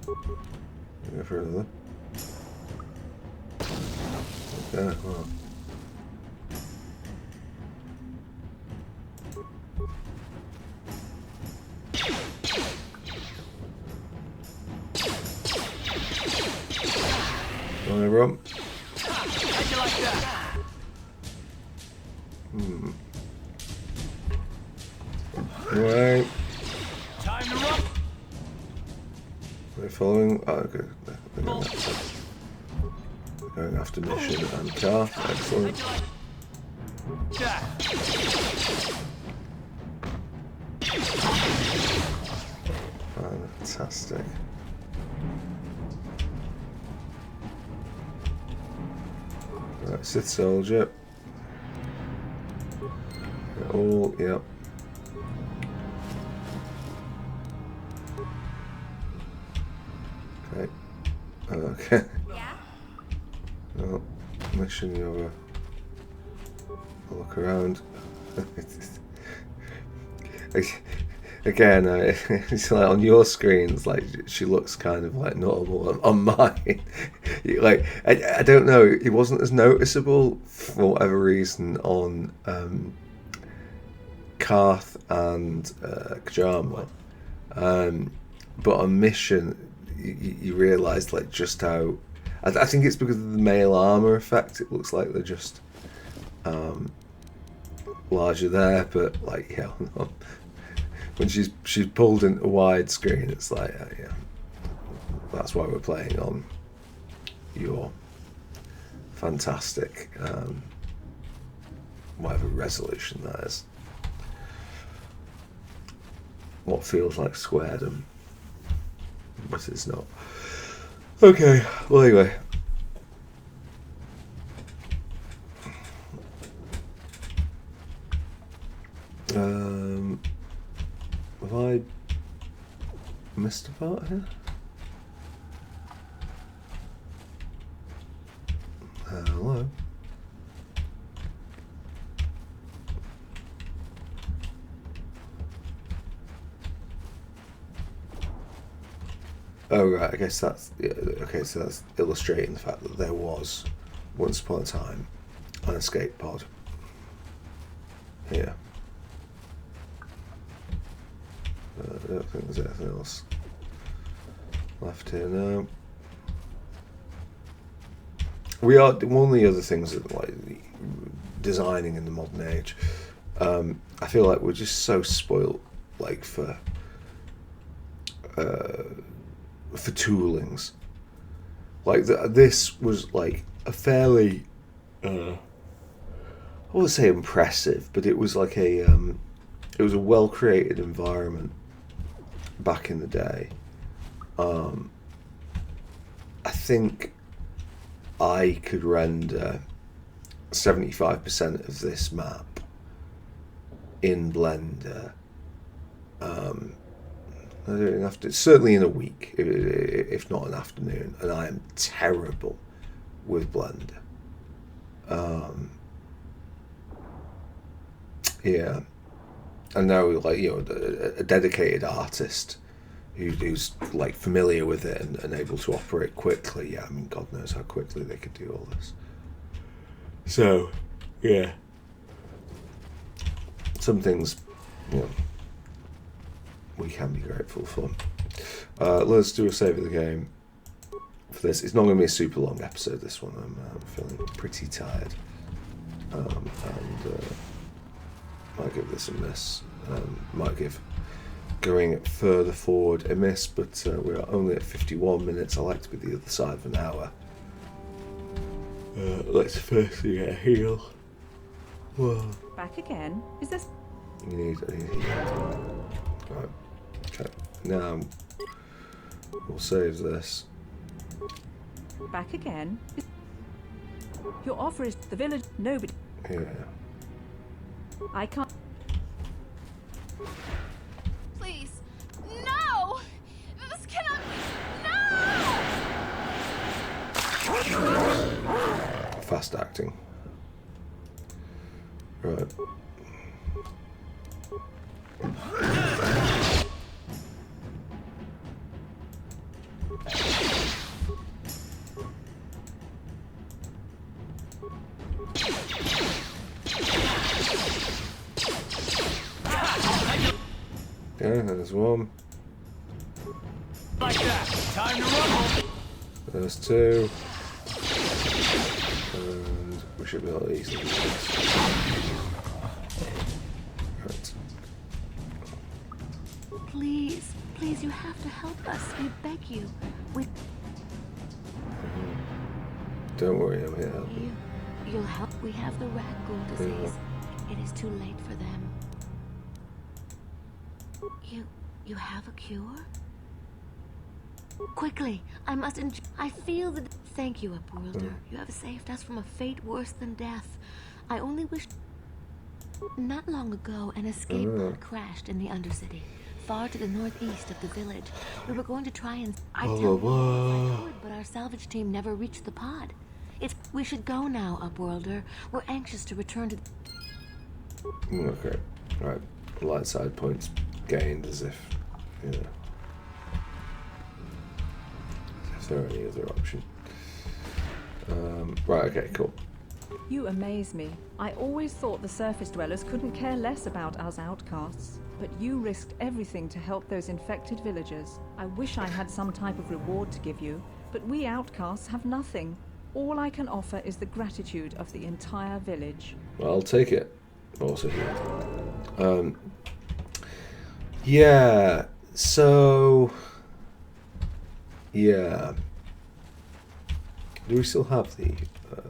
Go for another. Okay, well. On everyone. How'd you like that? Right. Time to run. We're following. Oh, okay. Going after Mission and Karth. Excellent. Yeah. Fantastic. Right, Sith Soldier. All, yep. Okay. Okay. Yeah? Well, Mission, you have a look around. Again, it's like on your screens, like she looks kind of like normal. On mine, like I don't know, it wasn't as noticeable for whatever reason on Karth and Kajama, but on Mission, you realise like just how. I think it's because of the male armor effect. It looks like they're just larger there, but like yeah. When she's pulled into widescreen, it's like yeah, that's why we're playing on your fantastic whatever resolution that is. What feels like squaredom, but it's not. Okay, well anyway. Have I missed a part here? Hello? Oh right, I guess that's yeah, okay. So that's illustrating the fact that there was once upon a time, an escape pod. Here. I don't think there's anything else left here now. We are one of the other things that, like, designing in the modern age. I feel like we're just so spoilt, like, for toolings. Like this was like a fairly, I wouldn't say impressive, but it was like it was a well created environment back in the day. I think I could render 75% of this map in Blender. Certainly in a week, if not an afternoon, and I am terrible with Blender. Yeah, and now, like, you know, a dedicated artist who's like familiar with it and able to operate quickly. Yeah, I mean, God knows how quickly they could do all this. So, yeah, some things, you know, we can be grateful for. Let's do a save of the game for this. It's not going to be a super long episode, this one. I'm feeling pretty tired. And might give this a miss. Might give going further forward a miss, but we are only at 51 minutes. I like to be the other side of an hour. Let's first get a heal. Whoa. Back again? Is this... I need a heal. Right. Okay. Now we'll save this. Back again? Your offer is the village... Nobody... Yeah. I can't... Please. No! This cannot be... No! Fast acting. Right. Okay, there's one. Like that. Time to rumble. There's two. And we should be able to easily do this. Right. Please, please, you have to help us. We beg you. We... Don't worry, I'm here to help you. You'll help. We have the rat ghoul disease. It is too late for them. You have a cure? Quickly, I must I feel that... Thank you, Upworlder. You have saved us from a fate worse than death. I only wish... Not long ago, an escape pod crashed in the Undercity, far to the northeast of the village. We were going to try and... I tell you I could, but our salvage team never reached the pod. We should go now, Upworlder. We're anxious to return to... Okay, right. Light side points gained as if, you know, as if there were any other option. Right, okay, cool. You amaze me. I always thought the surface dwellers couldn't care less about us outcasts. But you risked everything to help those infected villagers. I wish I had some type of reward to give you, but we outcasts have nothing. All I can offer is the gratitude of the entire village. Well, I'll take it. Also here. Yeah, so... Yeah. Do we still have the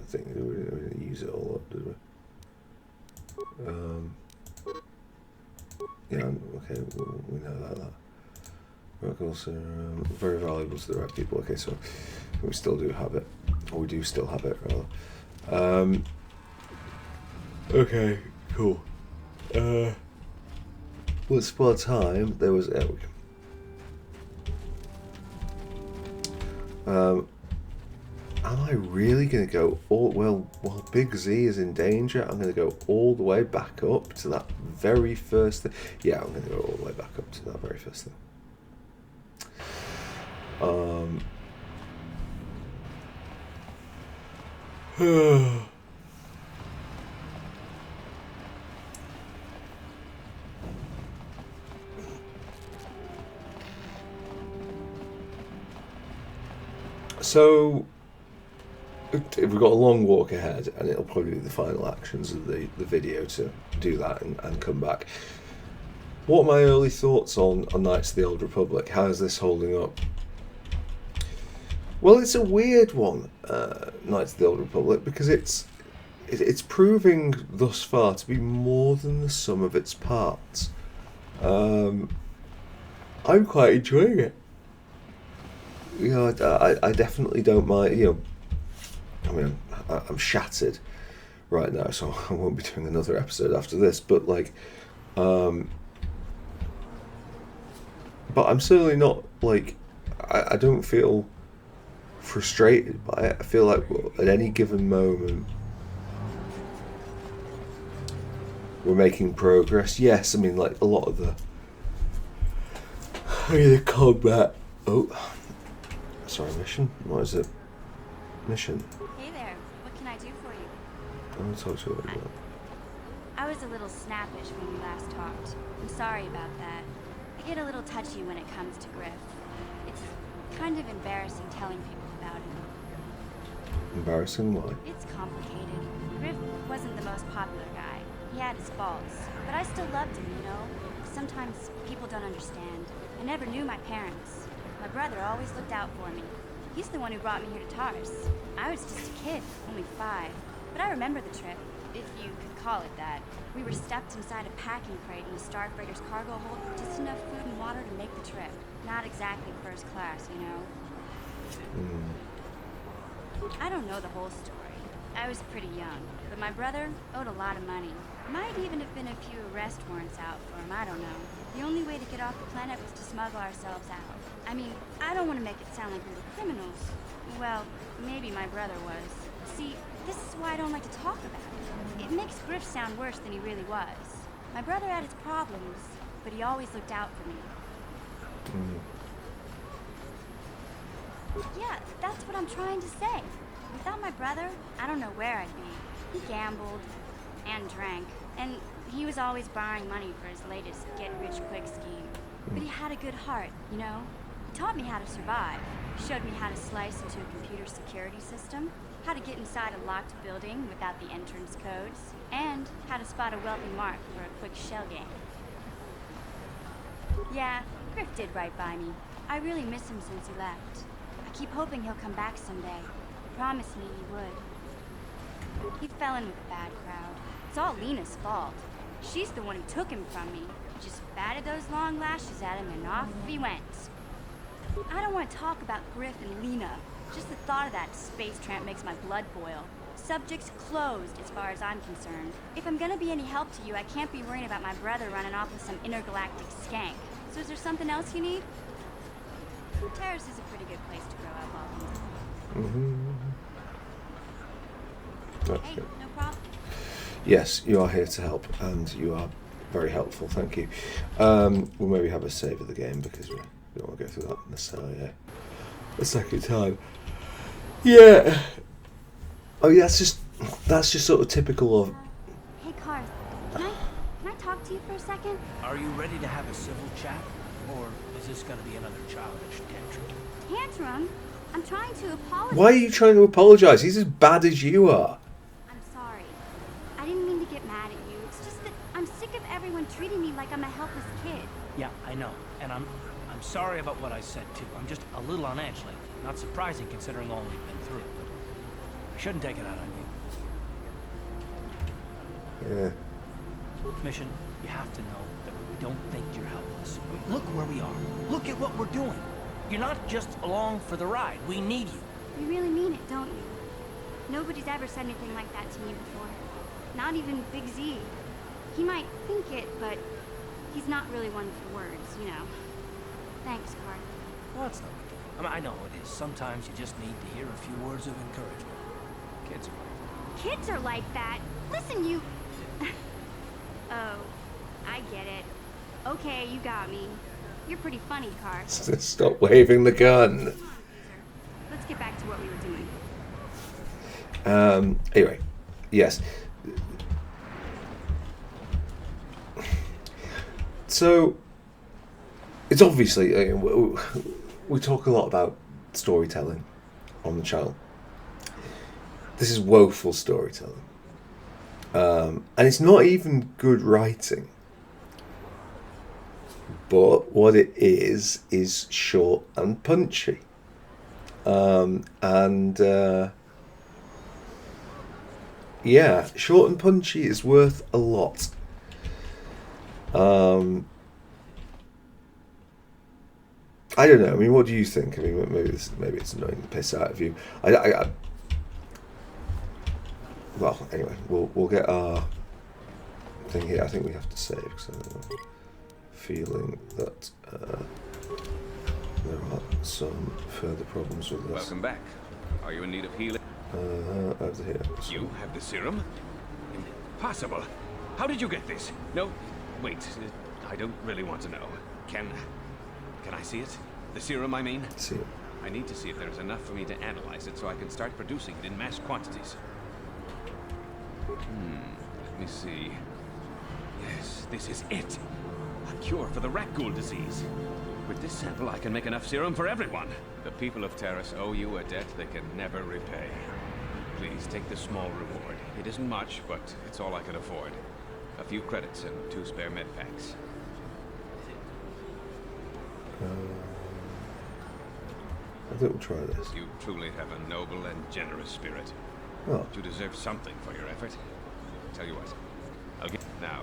thing? We didn't use it all up, did we? Yeah, okay, we know that. Records are very valuable to the right people. Okay, so we still do have it. Or we do still have it, rather. Okay, cool. Once upon a time, there was... There we go. Am I really going to go all... Well, while Big Z is in danger, I'm going to go all the way back up to that very first thing. Yeah, I'm going to go all the way back up to that very first thing. So we've got a long walk ahead, and it'll probably be the final actions of the video to do that and come back. What are my early thoughts on Knights of the Old Republic? How is this holding up? Well, it's a weird one, Knights of the Old Republic, because it's proving thus far to be more than the sum of its parts. I'm quite enjoying it. You know, I definitely don't mind. You know, I mean, I'm shattered right now, so I won't be doing another episode after this. But like, but I'm certainly not like, I don't feel frustrated by it. I feel like at any given moment we're making progress. Yes, I mean, like a lot of the combat. Oh, sorry, mission. What is it? Mission. Hey there, what can I do for you? I want to talk to you about that. I was a little snappish when we last talked. I'm sorry about that. I get a little touchy when it comes to Griff. It's kind of embarrassing telling people about him. Embarrassing? Why? It's complicated. Griff wasn't the most popular guy. He had his faults. But I still loved him, you know? Sometimes people don't understand. I never knew my parents. My brother always looked out for me. He's the one who brought me here to Tars. I was just a kid, only 5. But I remember the trip, if you could call it that. We were stuffed inside a packing crate in a Star Freighter's cargo hold with just enough food and water to make the trip. Not exactly first class, you know? I don't know the whole story. I was pretty young, but my brother owed a lot of money. Might even have been a few arrest warrants out for him, I don't know. The only way to get off the planet was to smuggle ourselves out. I mean, I don't want to make it sound like we were criminals. Well, maybe my brother was. See, this is why I don't like to talk about it. It makes Griff sound worse than he really was. My brother had his problems, but he always looked out for me. Yeah, that's what I'm trying to say. Without my brother, I don't know where I'd be. He gambled and drank, and he was always borrowing money for his latest get-rich-quick scheme. But he had a good heart, you know? He taught me how to survive. He showed me how to slice into a computer security system, how to get inside a locked building without the entrance codes, and how to spot a wealthy mark for a quick shell game. Yeah, Griff did right by me. I really miss him since he left. I keep hoping he'll come back someday. He promised me he would. He fell in with a bad crowd. It's all Lena's fault. She's the one who took him from me. Just batted those long lashes at him and off he went. I don't want to talk about Griff and Lena. Just the thought of that space tramp makes my blood boil. Subject closed as far as I'm concerned. If I'm gonna be any help to you, I can't be worrying about my brother running off with some intergalactic skank. So is there something else you need? Terrace is a pretty good place to grow up, all things. Hey, no problem. Yes, you are here to help, and you are very helpful. Thank you. We'll maybe have a save of the game because we don't want to go through that necessarily a second time. Yeah. Oh, yeah. That's just sort of typical of. Hey, Karth, can I talk to you for a second? Are you ready to have a civil chat? Or is this gonna be another childish tantrum? Tantrum? I'm trying to apologize. Why are you trying to apologize? He's as bad as you are. I'm sorry. I didn't mean to get mad at you. It's just that I'm sick of everyone treating me like I'm a helpless kid. Yeah, I know. And I'm sorry about what I said too. I'm just a little on edge lately. Not surprising considering all we've been through, but I shouldn't take it out on you. Yeah. Mission, you have to know that we don't think you're helpless. Look where we are. Look at what we're doing. You're not just along for the ride. We need you. You really mean it, don't you? Nobody's ever said anything like that to me before. Not even Big Z. He might think it, but he's not really one for words, you know. Thanks, Karth. Well, that's no big deal. I mean, I know it is. Sometimes you just need to hear a few words of encouragement. Kids are like that. Kids are like that? Listen, you... Oh, I get it. Okay, you got me. You're pretty funny, Karth. Stop waving the gun. Let's get back to what we were doing. Anyway, yes. So it's obviously we talk a lot about storytelling on the channel. This is woeful storytelling, and it's not even good writing. But what it is short and punchy, yeah, short and punchy is worth a lot. I don't know. I mean, what do you think? I mean, maybe it's annoying the piss out of you. Well, anyway, we'll get our thing here. I think we have to save because I have a feeling that there are some further problems with this. Welcome back. Are you in need of healing? Over here. You have the serum? Impossible. How did you get this? No, wait. I don't really want to know. Can I see it? The serum, I mean? See it. I need to see if there's enough for me to analyze it so I can start producing it in mass quantities. Let me see. Yes, this is it. A cure for the rat ghoul disease. With this sample, I can make enough serum for everyone. The people of Terrace owe you a debt they can never repay. Please take this small reward. It isn't much, but it's all I can afford. A few credits and 2 spare med packs. I think we'll try this. You truly have a noble and generous spirit. Oh. You deserve something for your effort. Tell you what, I'll get now.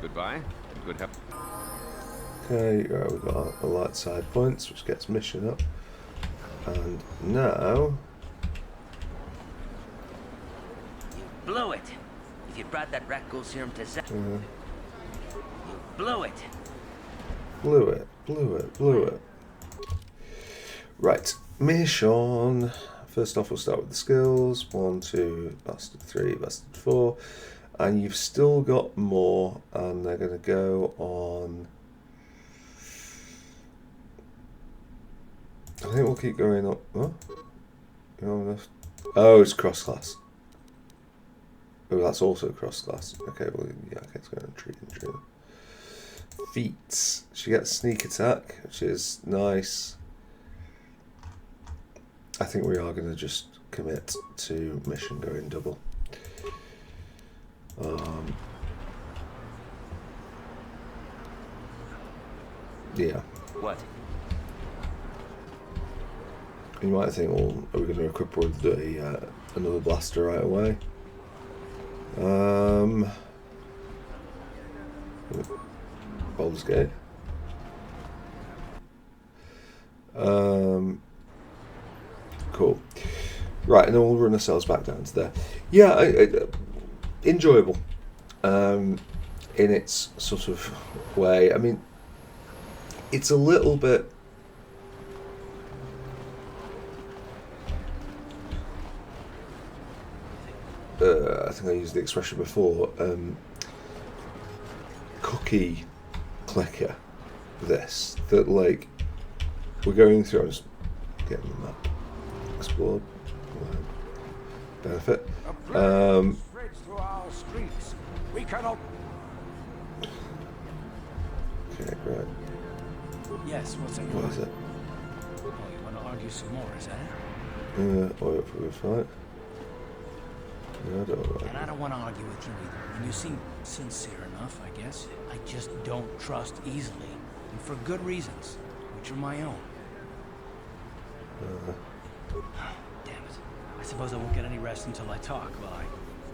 Goodbye, and good health. Okay, right, we've got a light side points, which gets mission up. And now... You blew it. If you brought that rat ghoul serum to Zach, you blew it. Blew it. Right, mission. First off, we'll start with the skills. 1, 2, bastard 3, bastard 4. And you've still got more, and they're going to go on... I think we'll keep going up. Oh, you know enough. Oh, it's cross-class. Oh, that's also cross-class. Okay, well, yeah, okay, it's going to treat. Feats. She gets sneak attack, which is nice. I think we are going to just commit to mission going double. Yeah. What? You might think, well, are we going to equip her with another blaster right away? Baldur's Gate. Cool. Right, and then we'll run ourselves back down to there. Yeah, enjoyable. In its sort of way. I mean, it's a little bit... I think I used the expression before, cookie clicker, this, that like, we're going through, I'm just getting the map, explored, benefit, through our streets. We cannot... okay, right, Yes, what's it? what is it? Oh, you want to argue some more, is that it? Oil up for a good fight. No, I don't And I don't want to argue with you either. And you seem sincere enough, I guess. I just don't trust easily. And for good reasons, which are my own. Damn it. I suppose I won't get any rest until I talk, will I?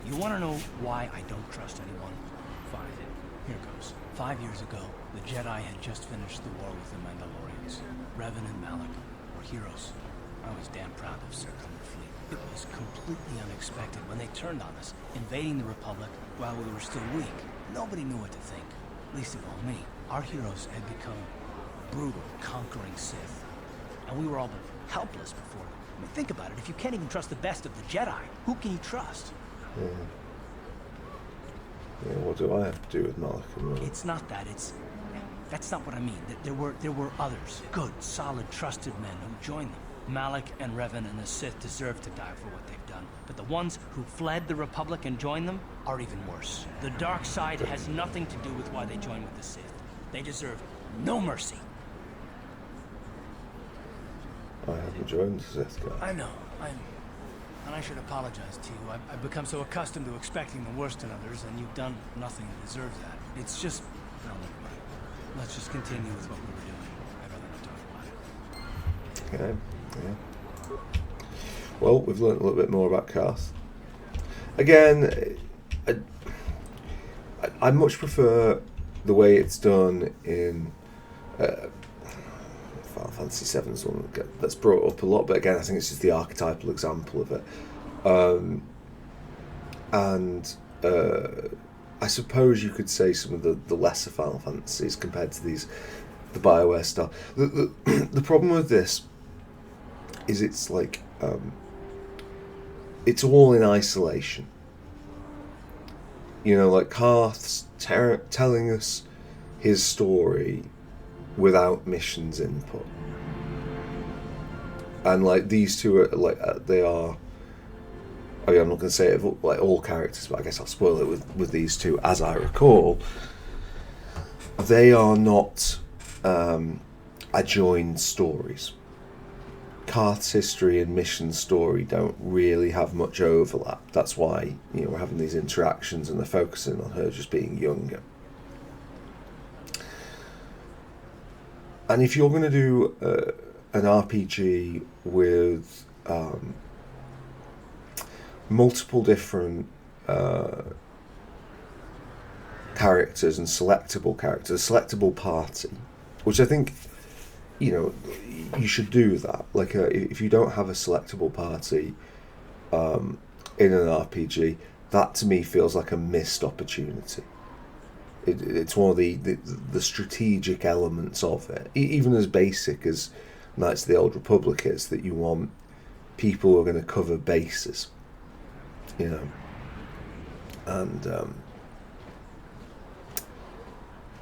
You want to know why I don't trust anyone? Fine. Here goes. 5 years ago, the Jedi had just finished the war with the Mandalorians. Revan and Malak were heroes. I was damn proud of circling the fleet. It was completely unexpected when they turned on us, invading the Republic while we were still weak. Nobody knew what to think, least of all me. Our heroes had become brutal, conquering Sith, and we were all but helpless before them. I mean, think about it. If you can't even trust the best of the Jedi, who can you trust? Yeah, what do I have to do with Malak and Revan? It's not that. It's That's not what I mean. There were others, good, solid, trusted men who joined them. Malik and Revan and the Sith deserve to die for what they've done. But the ones who fled the Republic and joined them are even worse. The dark side has nothing to do with why they joined with the Sith. They deserve no mercy. I haven't joined the Sith guy. I know. And I should apologize to you. I've become so accustomed to expecting the worst in others, and you've done nothing to deserve that. It's just... No, never mind. Let's just continue with what we were doing. I'd rather not talk about it. Okay, yeah. Well, we've learnt a little bit more about Karth. Again, I much prefer the way it's done in Final Fantasy VII's one that's brought up a lot, but again, I think it's just the archetypal example of it. I suppose you could say some of the lesser Final Fantasies compared to the BioWare style. The problem with this is it's like it's all in isolation. You know, like Karth's telling us his story without missions input, and like these two are like they are. I mean, I'm not going to say it like all characters, but I guess I'll spoil it with these two. As I recall, they are not adjoined stories. Karth's history and mission story don't really have much overlap. That's why, you know, we're having these interactions and they're focusing on her just being younger. And if you're going to do an RPG with multiple different characters and selectable characters, a selectable party, which I think, you know, you should do that. Like, if you don't have a selectable party in an RPG, that to me feels like a missed opportunity. It's one of the strategic elements of it, even as basic as Knights of the Old Republic is, that you want people who are going to cover bases, you know, and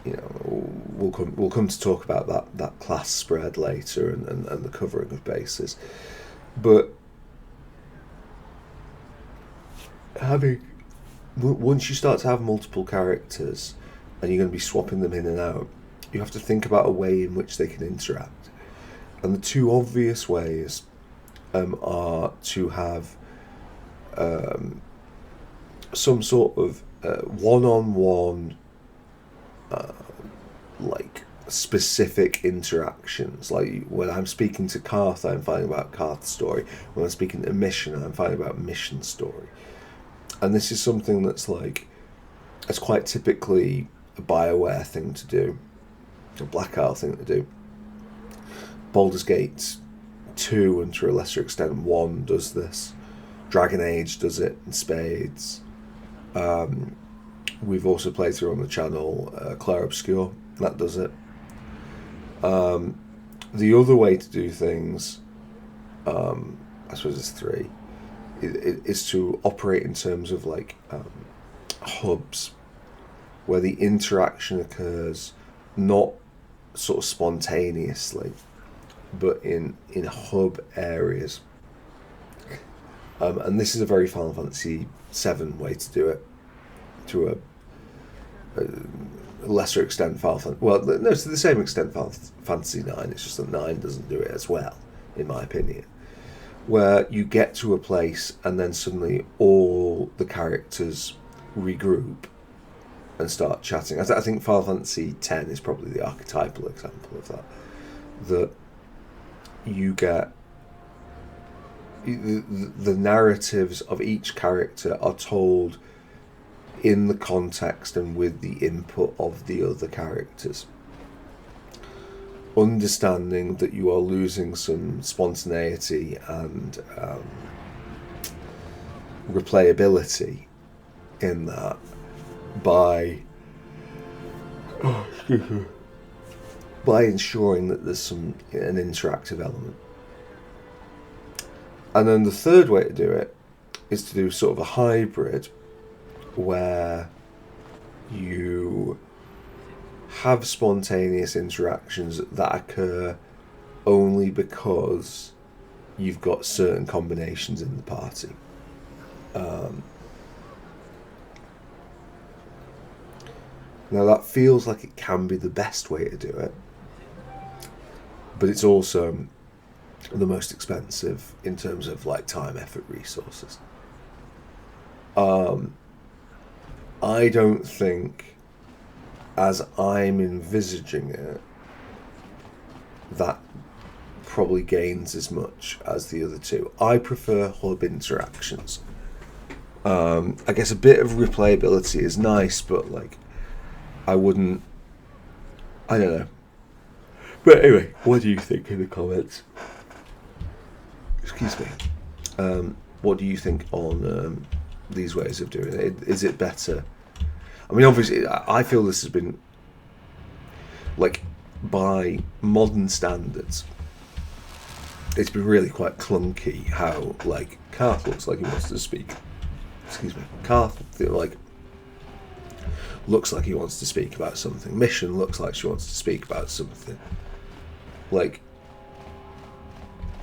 you know, we'll come to talk about that class spread later and the covering of bases, but once you start to have multiple characters and you're going to be swapping them in and out, you have to think about a way in which they can interact. And the two obvious ways are to have some sort of one-on-one like specific interactions. Like when I'm speaking to Karth, I'm finding about Karth's story. When I'm speaking to Mission, I'm finding about Mission's story. And this is something that's like, it's quite typically a BioWare thing to do, a Black Isle thing to do. Baldur's Gate 2 and to a lesser extent 1 does this. Dragon Age does it in spades. We've also played through on the channel Clair Obscur, that does it. The other way to do things, I suppose there's 3, is to operate in terms of like hubs, where the interaction occurs not sort of spontaneously, but in hub areas. And this is a very Final Fantasy VII way to do it, to a lesser extent Final Fantasy. Well, no, to the same extent Final Fantasy IX. It's just that 9 doesn't do it as well, in my opinion. Where you get to a place and then suddenly all the characters regroup and start chatting. I think Final Fantasy X is probably the archetypal example of that. That you get the narratives of each character are told in the context and with the input of the other characters. Understanding that you are losing some spontaneity and replayability in that by ensuring that there's an interactive element. And then the third way to do it is to do sort of a hybrid where you have spontaneous interactions that occur only because you've got certain combinations in the party. Now that feels like it can be the best way to do it, but it's also the most expensive in terms of like time, effort, resources. I don't think, as I'm envisaging it, that probably gains as much as the other two. I prefer hub interactions. I guess a bit of replayability is nice, but like, I don't know. But anyway, what do you think in the comments? Excuse me. What do you think on these ways of doing it? Is it better? I mean, obviously, I feel this has been, like, by modern standards, it's been really quite clunky how, like, Karth looks like he wants to speak. Excuse me. Karth, like, looks like he wants to speak about something. Mission looks like she wants to speak about something. Like,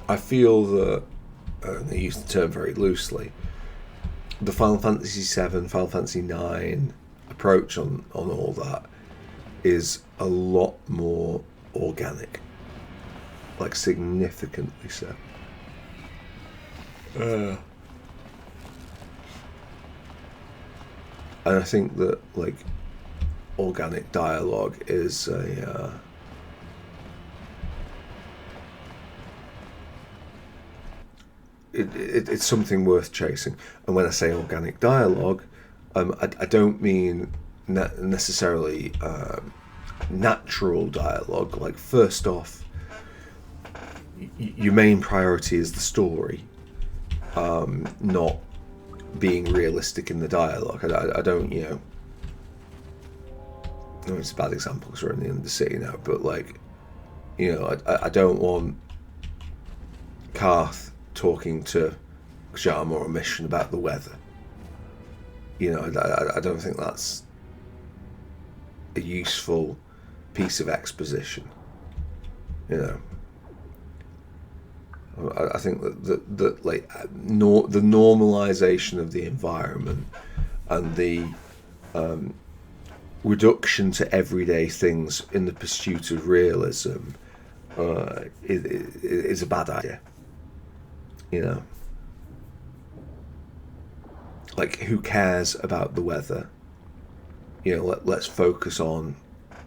I feel that, they use the term very loosely, the Final Fantasy VII, Final Fantasy IX approach on all that is a lot more organic. Like, significantly so. And I think that, like, organic dialogue is it's something worth chasing. And when I say organic dialogue, I don't mean necessarily natural dialogue. Like, first off, your main priority is the story, not being realistic in the dialogue. I don't, you know, I mean, it's a bad example because we're in the Undercity now, but, like, you know, I don't want Karth talking to Jam or a Mission about the weather. You know, I don't think that's a useful piece of exposition. You know, I think that like the normalization of the environment and the reduction to everyday things in the pursuit of realism is a bad idea. You know, like, who cares about the weather? You know, let's focus on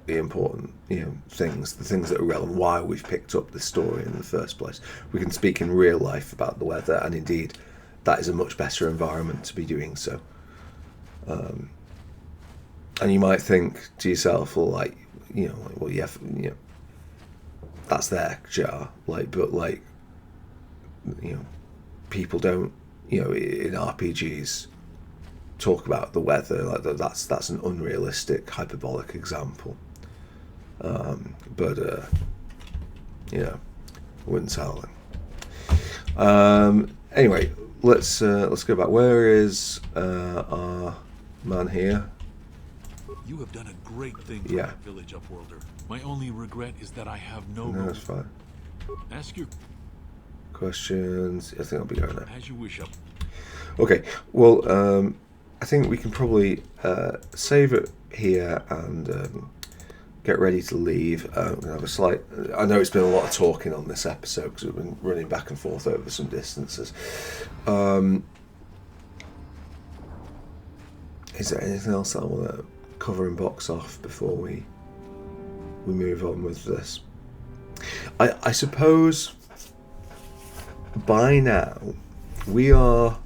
the important, you know, things, the things that are relevant, why we've picked up this story in the first place. We can speak in real life about the weather, and indeed, that is a much better environment to be doing so. And you might think to yourself, well, like, you know, like, well, yeah, you know, that's their jar, like, but, like, you know, people don't, you know, in RPGs talk about the weather. Like, that's an unrealistic, hyperbolic example. But you know, I wouldn't tell them. Anyway, let's go back. Where is our man here? You have done a great thing for that village, Upworlder. My only regret is that I have no. No, that's fine. Ask your questions. I think I'll be going now. As you wish, up. Okay. Well, I think we can probably save it here and get ready to leave. We're gonna have a slight. I know it's been a lot of talking on this episode because we've been running back and forth over some distances. Is there anything else that I want to cover and box off before we move on with this? I suppose by now we are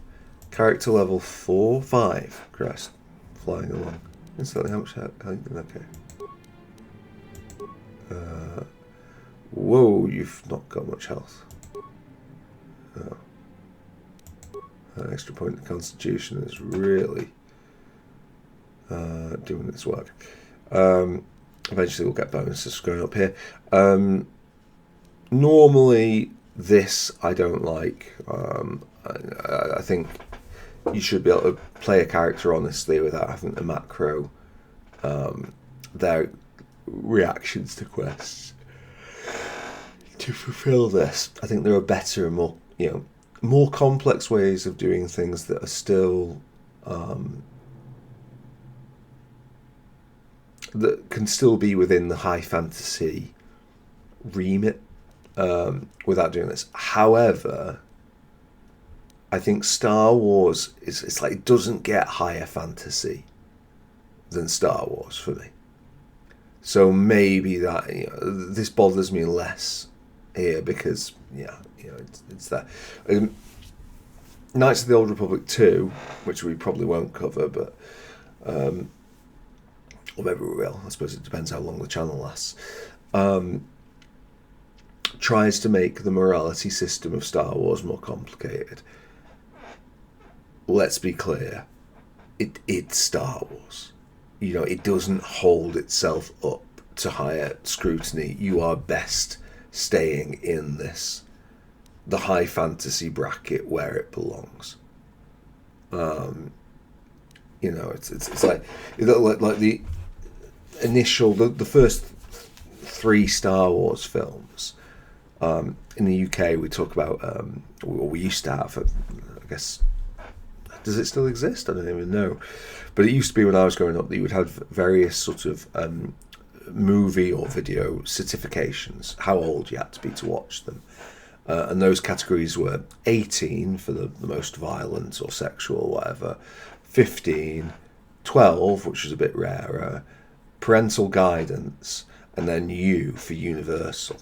character level 5, Crest, flying along. Instantly, how much? Okay. Whoa, you've not got much health. Oh. An extra point of constitution is really doing its work. Eventually we'll get bonuses going up here. Normally this I don't like. I think you should be able to play a character honestly without having a macro there reactions to quests to fulfill this. I think there are better and more, more complex ways of doing things that are still that can still be within the high fantasy remit without doing this. However, I think Star Wars it's like it doesn't get higher fantasy than Star Wars for me. So maybe that this bothers me less here because it's that. Knights of the Old Republic 2, which we probably won't cover, but or maybe we will. I suppose it depends how long the channel lasts. Tries to make the morality system of Star Wars more complicated. Let's be clear. It's Star Wars. It doesn't hold itself up to higher scrutiny. You are best staying in the high fantasy bracket where it belongs. It's like the initial, the first 3 Star Wars films. In the UK, we talk about, we used to have, I guess, does it still exist? I don't even know. But it used to be when I was growing up that you would have various sort of movie or video certifications, how old you had to be to watch them. And those categories were 18 for the most violent or sexual or whatever, 15, 12, which was a bit rarer, parental guidance, and then U for Universal.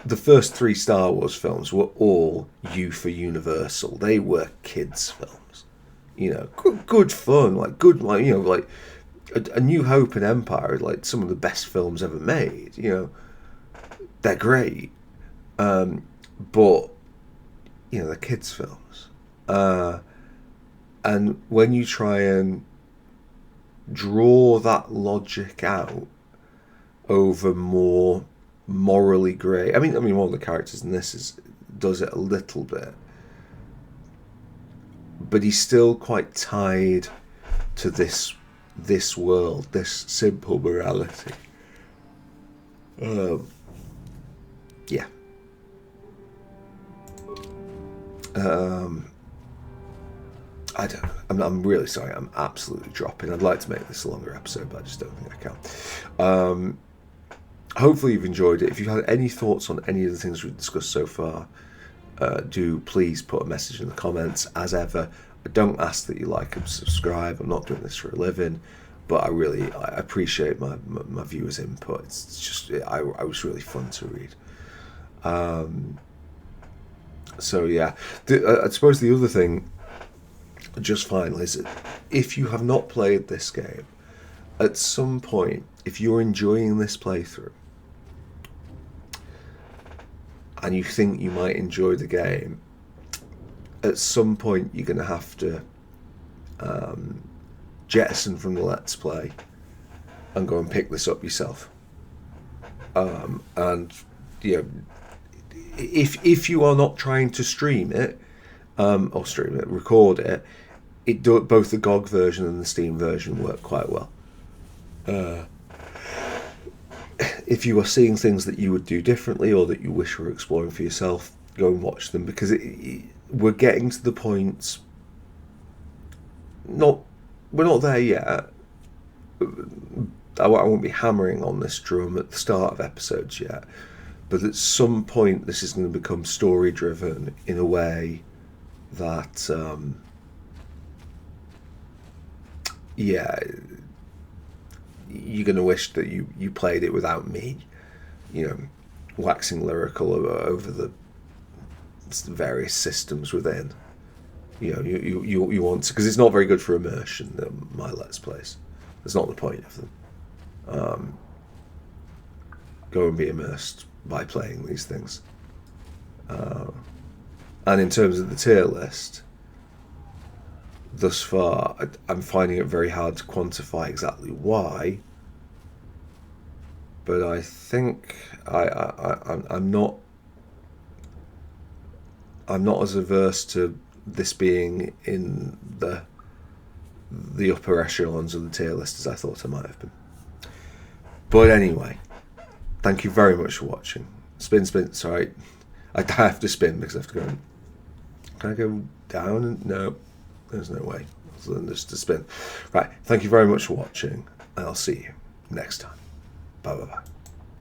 The first 3 Star Wars films were all U for Universal. They were kids' films. Good fun, like A New Hope and Empire, like some of the best films ever made. They're great, but they're kids' films. And when you try and draw that logic out over more morally grey, I mean, one of the characters in this does it a little bit, but he's still quite tied to this world, this simple morality. Yeah. I don't know. I'm really sorry. I'm absolutely dropping. I'd like to make this a longer episode, but I just don't think I can. Hopefully you've enjoyed it. If you've had any thoughts on any of the things we've discussed so far, do please put a message in the comments. As ever, I don't ask that you like and subscribe. I'm not doing this for a living, but I appreciate my viewers' input. It's just I was really fun to read. So yeah, I suppose the other thing, just finally, is that if you have not played this game, at some point, if you're enjoying this playthrough and you think you might enjoy the game, at some point you're going to have to jettison from the Let's Play and go and pick this up yourself. And if you are not trying to stream it, record it, both the GOG version and the Steam version work quite well. If you are seeing things that you would do differently or that you wish were exploring for yourself, go and watch them, because we're getting to the point. We're not there yet. I won't be hammering on this drum at the start of episodes yet, but at some point this is going to become story driven in a way that you're going to wish that you played it without me, waxing lyrical over the various systems within. You want to, because it's not very good for immersion, my Let's Plays. That's not the point of them. Go and be immersed by playing these things. And in terms of the tier list, thus far, I'm finding it very hard to quantify exactly why. But I think I'm not as averse to this being in the upper echelons of the tier list as I thought I might have been. But anyway, thank you very much for watching. Spin, sorry. I have to spin because I have to go. Can I go down? No, there's no way other than just to spin. Right, thank you very much for watching, and I'll see you next time. Bye bye bye.